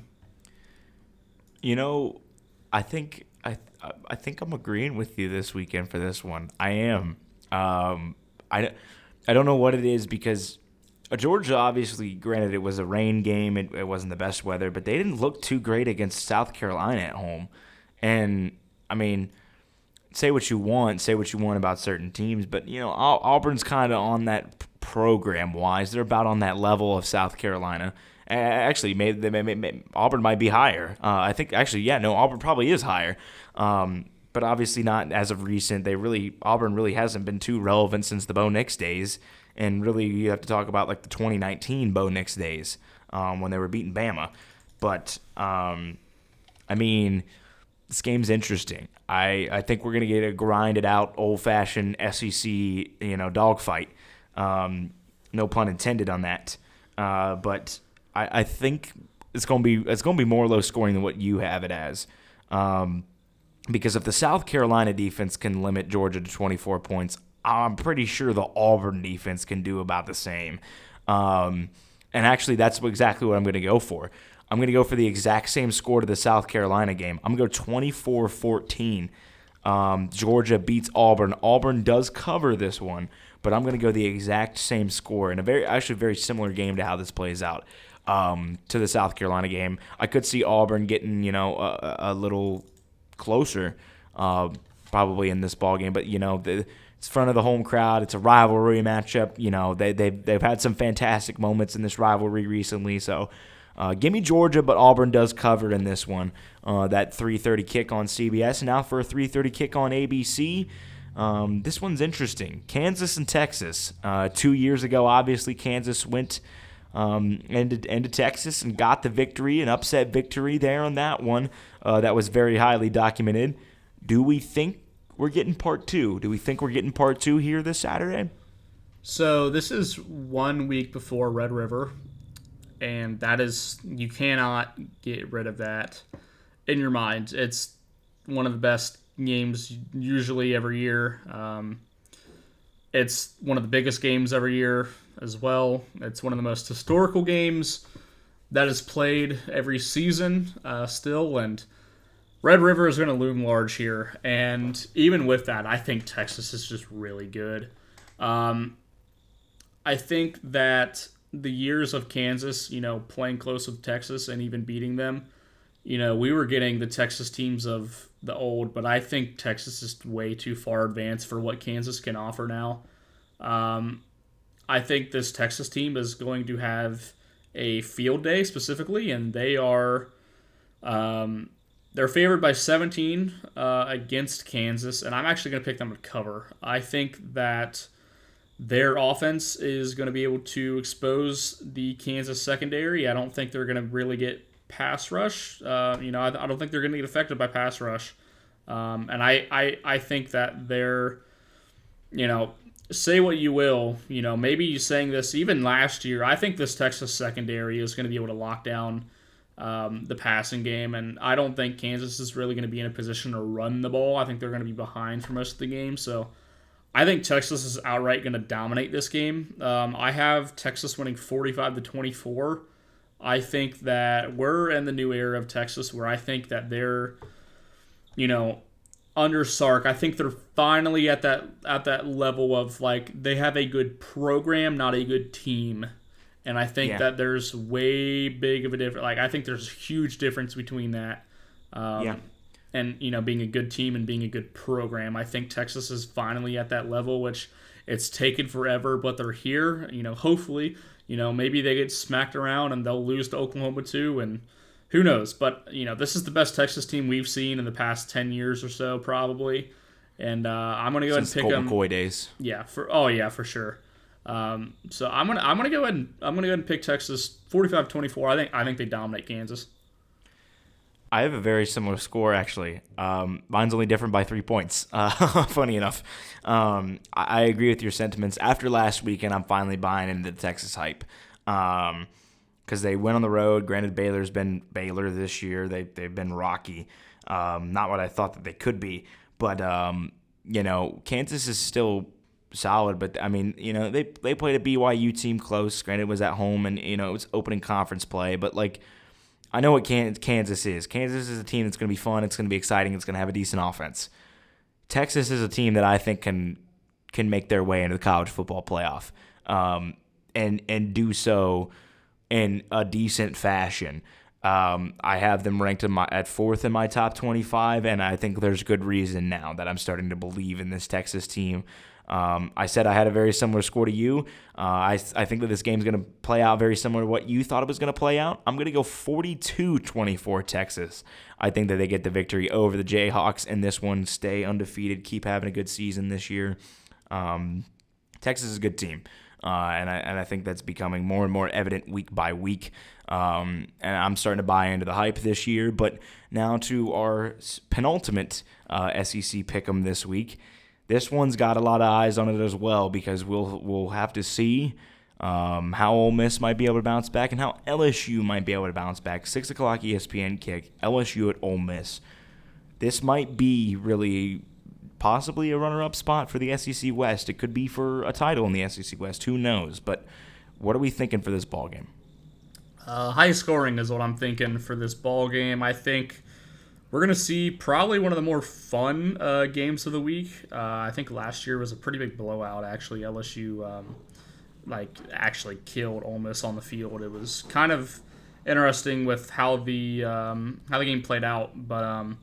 I think I'm agreeing with you this weekend for this one. I am. I don't know what it is, because Georgia, obviously, granted it was a rain game, it wasn't the best weather, but they didn't look too great against South Carolina at home. And I mean, say what you want about certain teams, but Auburn's kind of on that program wise. They're about on that level of South Carolina. Actually, Auburn might be higher. I think Auburn probably is higher, but obviously not as of recent. Auburn really hasn't been too relevant since the Bo Nix days, and really you have to talk about like the 2019 Bo Nix days when they were beating Bama. But I mean, this game's interesting. I think we're gonna get a grinded out, old fashioned SEC dogfight. No pun intended on that. But I think it's gonna be more low scoring than what you have it as. Because if the South Carolina defense can limit Georgia to 24 points, I'm pretty sure the Auburn defense can do about the same. And actually, that's exactly what I'm going to go for. I'm going to go for the exact same score to the South Carolina game. I'm going to go 24-14. Georgia beats Auburn. Auburn does cover this one, but I'm going to go the exact same score in a very similar game to how this plays out to the South Carolina game. I could see Auburn getting a little closer probably in this ball game, but it's front of the home crowd. It's a rivalry matchup. They've had some fantastic moments in this rivalry recently. So give me Georgia, but Auburn does cover in this one. That 3:30 kick on CBS. Now for a 3:30 kick on ABC. This one's interesting. Kansas and Texas. 2 years ago, obviously, Kansas went into Texas and got the victory, an upset victory there on that one. That was very highly documented. Do we think we're getting part two? Do we think we're getting part two here this Saturday? So this is 1 week before Red River, and that is, you cannot get rid of that in your mind. It's one of the best games usually every year. It's one of the biggest games every year as well. It's one of the most historical games that is played every season still, and Red River is going to loom large here. And even with that, I think Texas is just really good. I think that the years of Kansas, playing close with Texas and even beating them, we were getting the Texas teams of the old, but I think Texas is way too far advanced for what Kansas can offer now. I think this Texas team is going to have a field day specifically, and they are they're favored by 17 against Kansas, and I'm actually going to pick them to cover. I think that their offense is going to be able to expose the Kansas secondary. I don't think they're going to really get pass rush. I don't think they're going to get affected by pass rush. And I think that they're, say what you will, maybe you saying this even last year, I think this Texas secondary is going to be able to lock down the passing game, and I don't think Kansas is really going to be in a position to run the ball. I think they're going to be behind for most of the game, so I think Texas is outright going to dominate this game. I have Texas winning 45-24. I think that we're in the new era of Texas where I think that they're, under Sark, I think they're finally at that level of they have a good program, not a good team. And I think that there's way big of a difference. I think there's a huge difference between that and, being a good team and being a good program. I think Texas is finally at that level, which it's taken forever, but they're here. Hopefully, maybe they get smacked around and they'll lose to Oklahoma too, and who knows. But, this is the best Texas team we've seen in the past 10 years or so, probably. And I'm going to go ahead and pick them. McCoy days. Yeah, for sure. So I'm gonna go ahead and pick Texas 45-24. I think they dominate Kansas. I have a very similar score, actually. Mine's only different by 3 points. Funny enough. I agree with your sentiments. After last weekend, I'm finally buying into the Texas hype. Because they went on the road. Granted, Baylor's been Baylor this year. They've been rocky. Not what I thought that they could be. But, Kansas is still solid. But, I mean, they played a BYU team close. Granted, it was at home and, it was opening conference play. But, I know what Kansas is. Kansas is a team that's going to be fun. It's going to be exciting. It's going to have a decent offense. Texas is a team that I think can make their way into the college football playoff, and do so in a decent fashion. I have them ranked at fourth in my top 25, and I think there's good reason now that I'm starting to believe in this Texas team. I said I had a very similar score to you. I think that this game's going to play out very similar to what you thought it was going to play out. I'm going to go 42-24 Texas. I think that they get the victory over the Jayhawks in this one, stay undefeated, keep having a good season this year. Texas is a good team, and I think that's becoming more and more evident week by week. And I'm starting to buy into the hype this year. But now to our penultimate SEC pick'em this week. This one's got a lot of eyes on it as well, because we'll have to see how Ole Miss might be able to bounce back and how LSU might be able to bounce back. 6 o'clock ESPN kick, LSU at Ole Miss. This might be really possibly a runner-up spot for the SEC West. It could be for a title in the SEC West. Who knows? But what are we thinking for this ball game? High scoring is what I'm thinking for this ball game. I think we're going to see probably one of the more fun games of the week. I think last year was a pretty big blowout, actually. LSU actually killed Ole Miss on the field. It was kind of interesting with how the game played out. But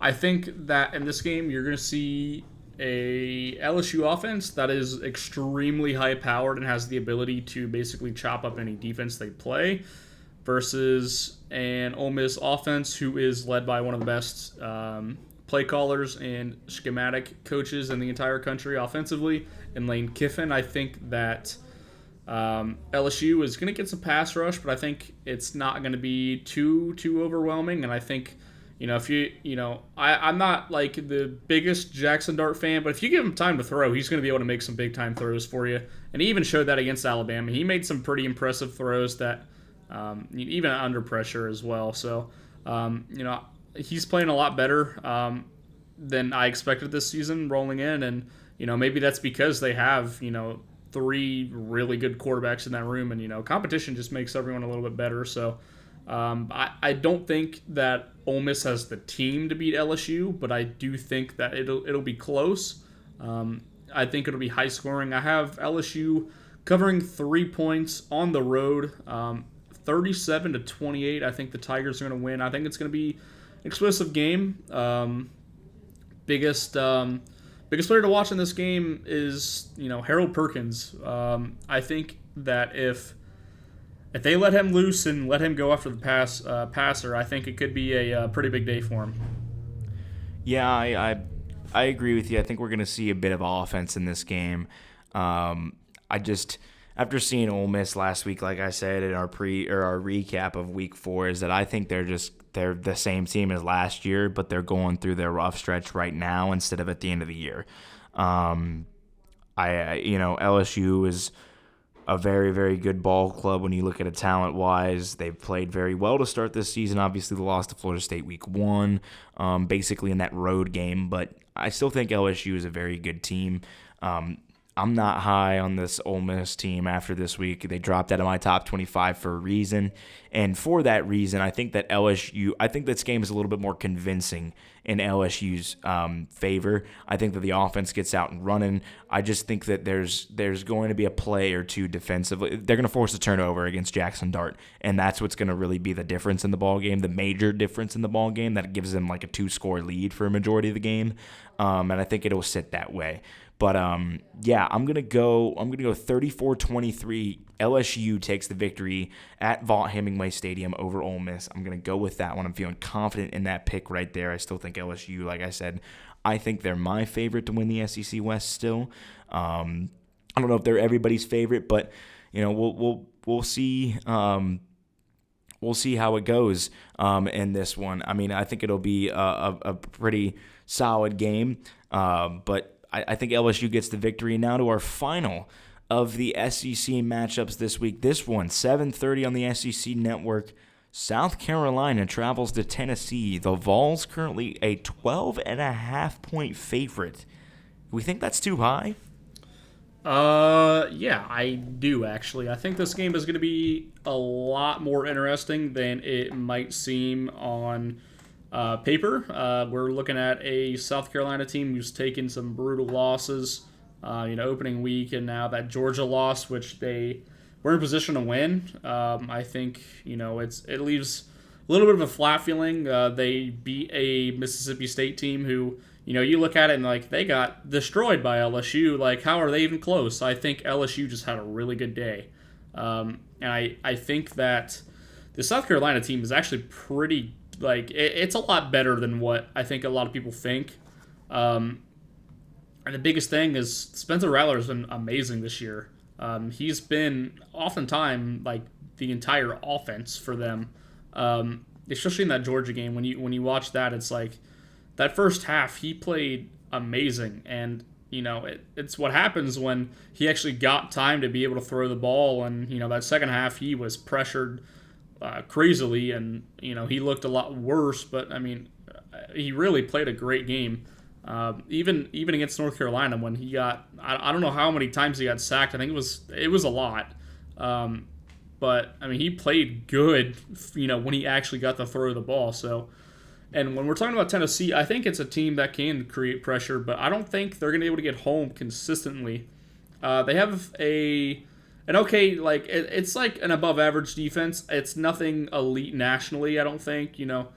I think that in this game you're going to see a LSU offense that is extremely high-powered and has the ability to basically chop up any defense they play, versus an Ole Miss offense who is led by one of the best play callers and schematic coaches in the entire country offensively, in Lane Kiffin. I think that LSU is going to get some pass rush, but I think it's not going to be too overwhelming. And I think, I'm not like the biggest Jackson Dart fan, but if you give him time to throw, he's going to be able to make some big time throws for you. And he even showed that against Alabama. He made some pretty impressive throws that, even under pressure as well. So, he's playing a lot better than I expected this season rolling in. And, maybe that's because they have, 3 really good quarterbacks in that room. And, competition just makes everyone a little bit better. So, I don't think that Ole Miss has the team to beat LSU, but I do think that it'll be close. I think it'll be high scoring. I have LSU covering 3 points on the road. 37-28. I think the Tigers are going to win. I think it's going to be an explosive game. Biggest player to watch in this game is Harold Perkins. I think that if they let him loose and let him go after the passer, I think it could be a pretty big day for him. Yeah, I agree with you. I think we're going to see a bit of offense in this game. After seeing Ole Miss last week, like I said in our recap of Week 4, is that I think they're the same team as last year, but they're going through their rough stretch right now instead of at the end of the year. LSU is a very, very good ball club when you look at it talent-wise. They've played very well to start this season. Obviously, they lost to Florida State Week 1, basically in that road game, but I still think LSU is a very good team. I'm not high on this Ole Miss team after this week. They dropped out of my top 25 for a reason. And for that reason, I think that this game is a little bit more convincing in LSU's favor. I think that the offense gets out and running. I just think that there's going to be a play or two defensively. They're going to force a turnover against Jackson Dart, and that's what's going to really be the difference in the ball game, the major difference in the ball game that gives them like a 2-score lead for a majority of the game. And I think it'll sit that way. But I'm gonna go 34-23. LSU takes the victory at Vaught-Hemingway Stadium over Ole Miss. I'm gonna go with that one. I'm feeling confident in that pick right there. I still think LSU, like I said, I think they're my favorite to win the SEC West still. I don't know if they're everybody's favorite, but we'll see. we'll see how it goes in this one. I mean, I think it'll be a pretty solid game, but I think LSU gets the victory. Now to our final of the SEC matchups this week. This one, 7:30 on the SEC Network. South Carolina travels to Tennessee. The Vols currently a 12.5-point favorite. We think that's too high? Yeah, I do actually. I think this game is going to be a lot more interesting than it might seem on paper. We're looking at a South Carolina team who's taken some brutal losses, opening week, and now that Georgia loss, which they were in position to win. I think it leaves a little bit of a flat feeling. They beat a Mississippi State team who. You look at it and like they got destroyed by LSU. Like, how are they even close? I think LSU just had a really good day, and I think that the South Carolina team is actually pretty it's a lot better than what I think a lot of people think. And the biggest thing is Spencer Rattler has been amazing this year. He's been oftentimes like the entire offense for them, especially in that Georgia game. When you watch that, it's like. That first half, he played amazing, and it's what happens when he actually got time to be able to throw the ball. And that second half, he was pressured crazily, and he looked a lot worse. But I mean, he really played a great game. Even against North Carolina, when he got I don't know how many times he got sacked. I think it was a lot. But I mean, he played good. When he actually got to throw the ball. So. And when we're talking about Tennessee, I think it's a team that can create pressure, but I don't think they're going to be able to get home consistently. They have an okay, it's like an above average defense. It's nothing elite nationally, I don't think. They'll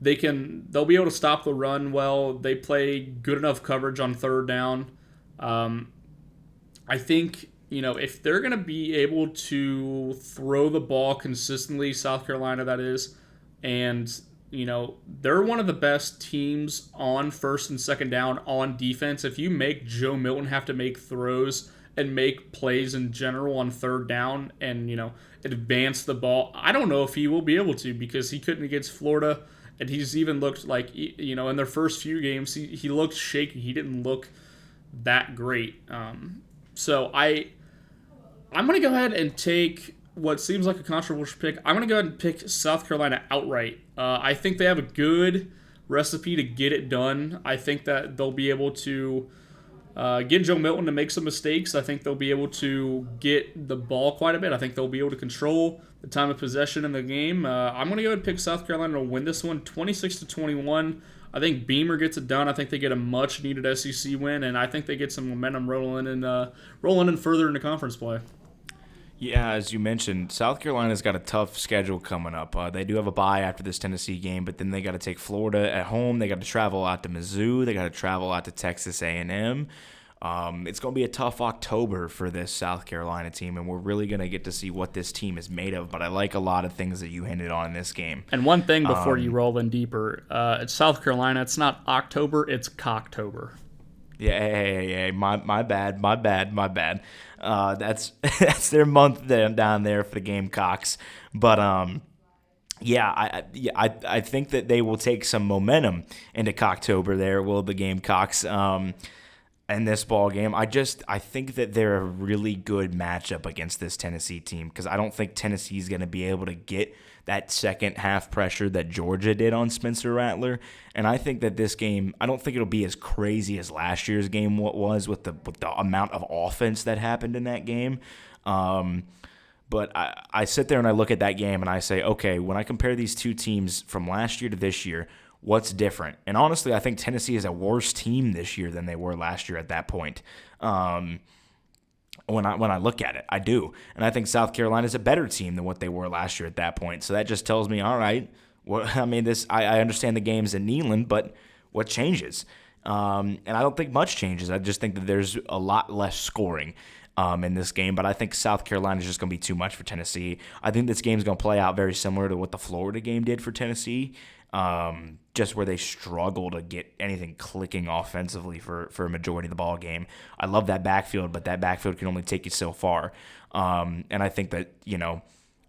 be able to stop the run well. They play good enough coverage on third down. I think, if they're going to be able to throw the ball consistently, South Carolina that is, and they're one of the best teams on first and second down on defense. If you make Joe Milton have to make throws and make plays in general on third down and, advance the ball, I don't know if he will be able to because he couldn't against Florida. And he's even looked like, in their first few games, he looked shaky. He didn't look that great. So I'm going to go ahead and take what seems like a controversial pick. I'm going to go ahead and pick South Carolina outright. I think they have a good recipe to get it done. I think that they'll be able to get Joe Milton to make some mistakes. I think they'll be able to get the ball quite a bit. I think they'll be able to control the time of possession in the game. I'm going to go ahead and pick South Carolina to win this one, 26-21. I think Beamer gets it done. I think they get a much-needed SEC win, and I think they get some momentum rolling in further into conference play. Yeah, as you mentioned, South Carolina's got a tough schedule coming up. They do have a bye after this Tennessee game, but then they got to take Florida at home. They got to travel out to Mizzou. They got to travel out to Texas A&M. It's going to be a tough October for this South Carolina team, and we're really going to get to see what this team is made of. But I like a lot of things that you hinted on in this game. And one thing before you roll in deeper, it's South Carolina. It's not October, it's Cocktober. Yeah, hey, my bad. That's their month down there for the Gamecocks. But I think that they will take some momentum into Cocktober. There will the Gamecocks in this ball game. I think that they're a really good matchup against this Tennessee team because I don't think Tennessee's going to be able to get that second half pressure that Georgia did on Spencer Rattler. And I think that this game, I don't think it'll be as crazy as last year's game was with the amount of offense that happened in that game. But I sit there and I look at that game and I say, okay, when I compare these two teams from last year to this year, what's different? And honestly, I think Tennessee is a worse team this year than they were last year at that point. When I look at it, I do. And I think South Carolina is a better team than what they were last year at that point. So that just tells me, all right, I understand the game's in Neyland, but what changes? And I don't think much changes. I just think that there's a lot less scoring in this game. But I think South Carolina is just going to be too much for Tennessee. I think this game's going to play out very similar to what the Florida game did for Tennessee. Just where they struggle to get anything clicking offensively for a majority of the ball game. I love that backfield, but that backfield can only take you so far. And I think that,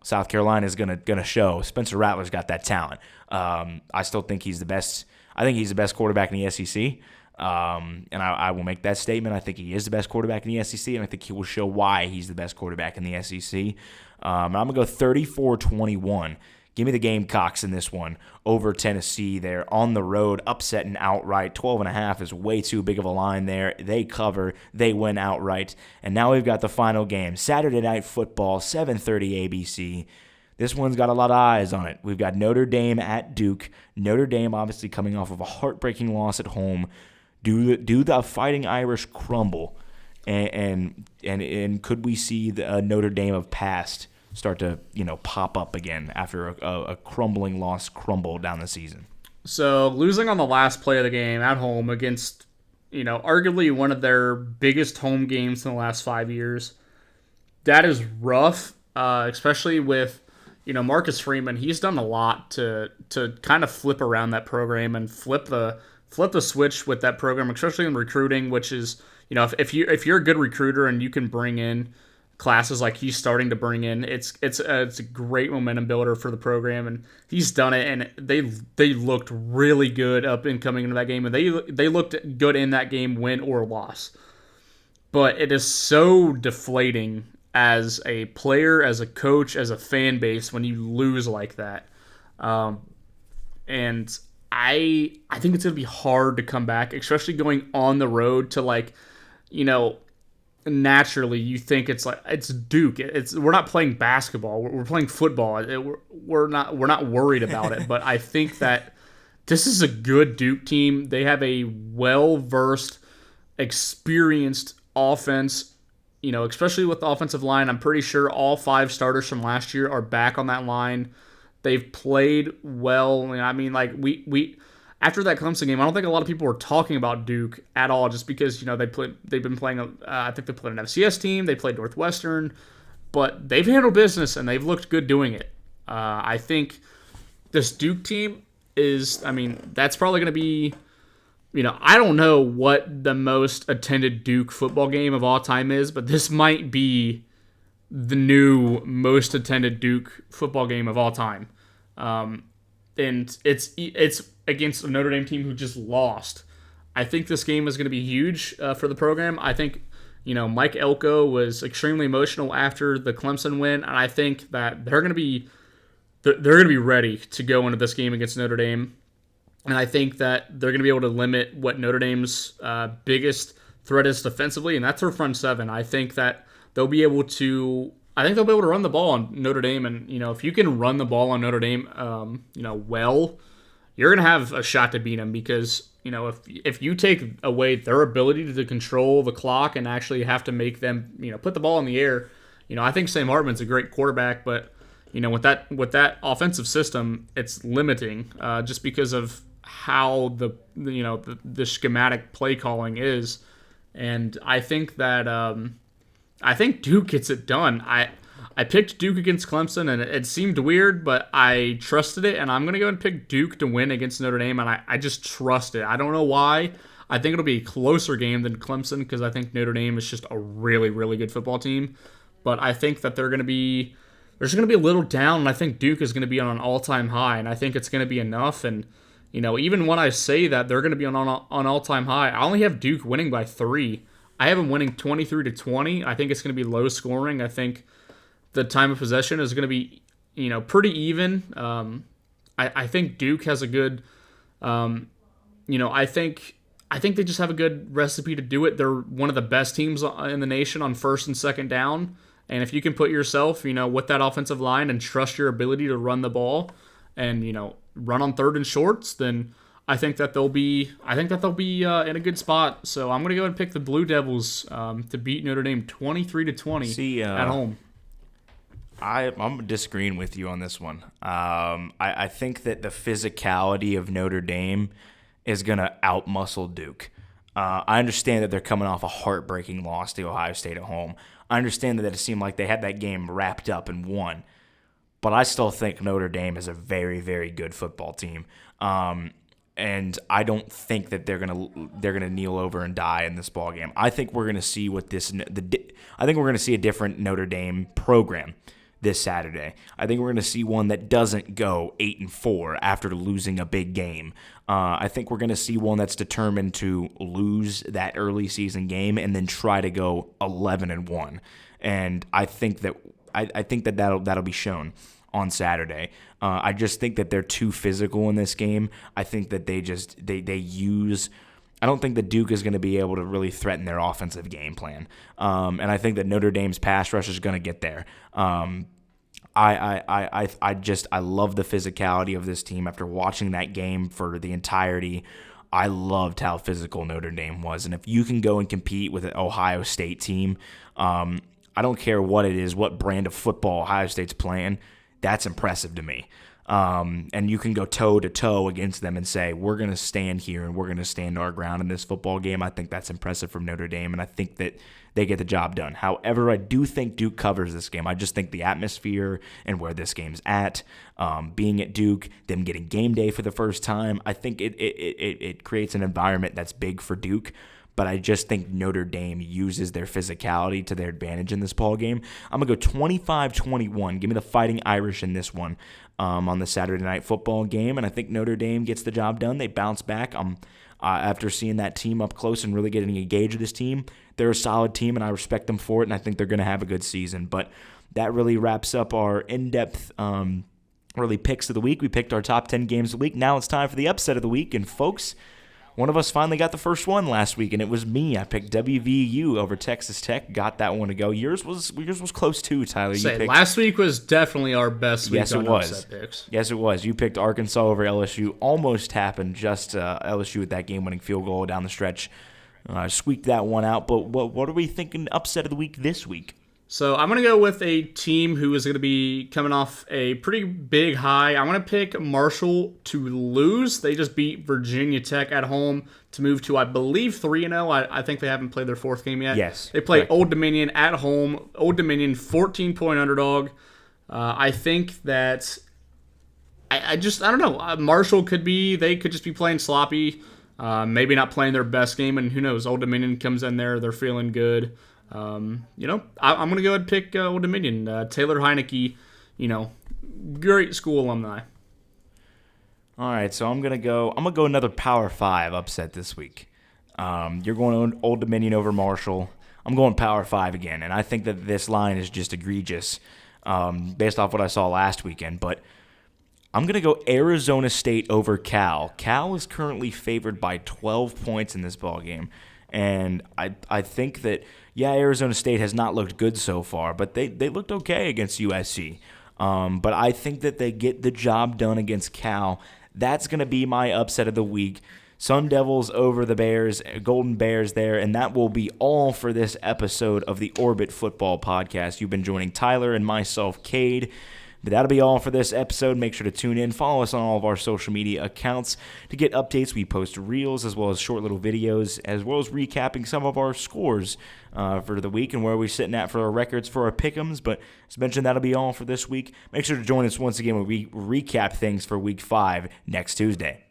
South Carolina is gonna show. Spencer Rattler's got that talent. I still think he's the best. I think he's the best quarterback in the SEC. And I will make that statement. I think he is the best quarterback in the SEC, and I think he will show why he's the best quarterback in the SEC. I'm going to go 34-21. Give me the Gamecocks in this one over Tennessee. They're on the road, upsetting outright. 12.5 is way too big of a line there. They cover. They win outright. And now we've got the final game. Saturday Night Football, 7:30 ABC. This one's got a lot of eyes on it. We've got Notre Dame at Duke. Notre Dame obviously coming off of a heartbreaking loss at home. Do the Fighting Irish crumble? And could we see the Notre Dame of past start to pop up again after a crumbling loss crumble down the season? So losing on the last play of the game at home against arguably one of their biggest home games in the last 5 years, that is rough, especially with Marcus Freeman. He's done a lot to kind of flip around that program and flip the switch with that program, especially in recruiting, which is, if you're a good recruiter and you can bring in classes like he's starting to bring in, it's a great momentum builder for the program, and he's done it. And they looked really good up and coming into that game, and they looked good in that game, win or loss. But it is so deflating as a player, as a coach, as a fan base when you lose like that, and I think it's going to be hard to come back, especially going on the road to naturally you think it's Duke. We're not playing basketball. We're playing football. We're not worried about it. But I think that this is a good Duke team. They have a well-versed, experienced offense, especially with the offensive line. I'm pretty sure all 5 starters from last year are back on that line. They've played well. I mean, we after that Clemson game, I don't think a lot of people were talking about Duke at all, just because they've been playing. I think they played an FCS team. They played Northwestern, but they've handled business and they've looked good doing it. I think this Duke team is. I mean, that's probably going to be. I don't know what the most attended Duke football game of all time is, but this might be the new most attended Duke football game of all time. And it's against a Notre Dame team who just lost. I think this game is going to be huge for the program. I think, Mike Elko was extremely emotional after the Clemson win, and I think that they're going to be ready to go into this game against Notre Dame. And I think that they're going to be able to limit what Notre Dame's biggest threat is defensively, and that's their front seven. I think that they'll be able to run the ball on Notre Dame, and if you can run the ball on Notre Dame, well, you're gonna have a shot to beat them, because if you take away their ability to control the clock and actually have to make them put the ball in the air, I think Sam Hartman's a great quarterback, but with that offensive system, it's limiting just because of how the schematic play calling is, and I think that. I think Duke gets it done. I picked Duke against Clemson, and it seemed weird, but I trusted it, and I'm going to go and pick Duke to win against Notre Dame, and I just trust it. I don't know why. I think it'll be a closer game than Clemson, because I think Notre Dame is just a really, really good football team. But I think that they're going to be a little down, and I think Duke is going to be on an all-time high, and I think it's going to be enough. And even when I say that they're going to be on all-time high, I only have Duke winning by 3. I have them winning 23-20. I think it's going to be low scoring. I think the time of possession is going to be, pretty even. I think Duke has a good, I think they just have a good recipe to do it. They're one of the best teams in the nation on first and second down. And if you can put yourself, with that offensive line and trust your ability to run the ball and, run on third and shorts, then I think that they'll be in a good spot. So I'm going to go ahead and pick the Blue Devils to beat Notre Dame 23-20 at home. I'm disagreeing with you on this one. I think that the physicality of Notre Dame is going to outmuscle Duke. I understand that they're coming off a heartbreaking loss to Ohio State at home. I understand that it seemed like they had that game wrapped up and won. But I still think Notre Dame is a very, very good football team. And I don't think that they're gonna kneel over and die in this ball game. I think we're gonna see a different Notre Dame program this Saturday. I think we're going to see one that doesn't go 8-4 after losing a big game. I think we're going to see one that's determined to lose that early season game and then try to go 11-1. And I think that'll be shown on Saturday. I just think that they're too physical in this game. I think that they use. I don't think that Duke is going to be able to really threaten their offensive game plan. And I think that Notre Dame's pass rush is going to get there. I love the physicality of this team after watching that game for the entirety. I loved how physical Notre Dame was. And if you can go and compete with an Ohio State team, I don't care what it is, what brand of football Ohio State's playing, that's impressive to me. And you can go toe-to-toe against them and say, we're going to stand here and we're going to stand our ground in this football game. I think that's impressive from Notre Dame, and I think that they get the job done. However, I do think Duke covers this game. I just think the atmosphere and where this game's at, being at Duke, them getting game day for the first time, I think it creates an environment that's big for Duke. But I just think Notre Dame uses their physicality to their advantage in this ball game. I'm going to go 25-21. Give me the Fighting Irish in this one on the Saturday Night Football game. And I think Notre Dame gets the job done. They bounce back. After seeing that team up close and really getting a gauge of this team, they're a solid team, and I respect them for it, and I think they're going to have a good season. But that really wraps up our in-depth early picks of the week. We picked our top 10 games of the week. Now it's time for the upset of the week. And, folks, one of us finally got the first one last week, and it was me. I picked WVU over Texas Tech. Got that one to go. Yours was close too, Tyler. Last week was definitely our best week. Yes, it was. Upset picks. Yes, it was. You picked Arkansas over LSU. Almost happened. Just LSU with that game-winning field goal down the stretch. Squeaked that one out. But what are we thinking upset of the week this week? So I'm going to go with a team who is going to be coming off a pretty big high. I'm going to pick Marshall to lose. They just beat Virginia Tech at home to move to, I believe, 3-0. I think they haven't played their fourth game yet. Yes. They play Old Dominion at home. Old Dominion, 14-point underdog. I think that I don't know. Marshall could just be playing sloppy, maybe not playing their best game, and who knows? Old Dominion comes in there, they're feeling good. I'm going to go ahead and pick Old Dominion. Taylor Heineke, great school alumni. All right, so I'm going to go another Power 5 upset this week. You're going Old Dominion over Marshall. I'm going Power 5 again, and I think that this line is just egregious based off what I saw last weekend. But I'm going to go Arizona State over Cal. Cal is currently favored by 12 points in this ballgame. And I think that, Arizona State has not looked good so far, but they looked okay against USC. But I think that they get the job done against Cal. That's going to be my upset of the week. Sun Devils over the Bears, Golden Bears there, and that will be all for this episode of the Orbit Football Podcast. You've been joining Tyler and myself, Cade. But that'll be all for this episode. Make sure to tune in. Follow us on all of our social media accounts to get updates. We post reels as well as short little videos, as well as recapping some of our scores for the week and where we're sitting at for our records for our pick'ems. But as mentioned, that'll be all for this week. Make sure to join us once again when we recap things for Week 5 next Tuesday.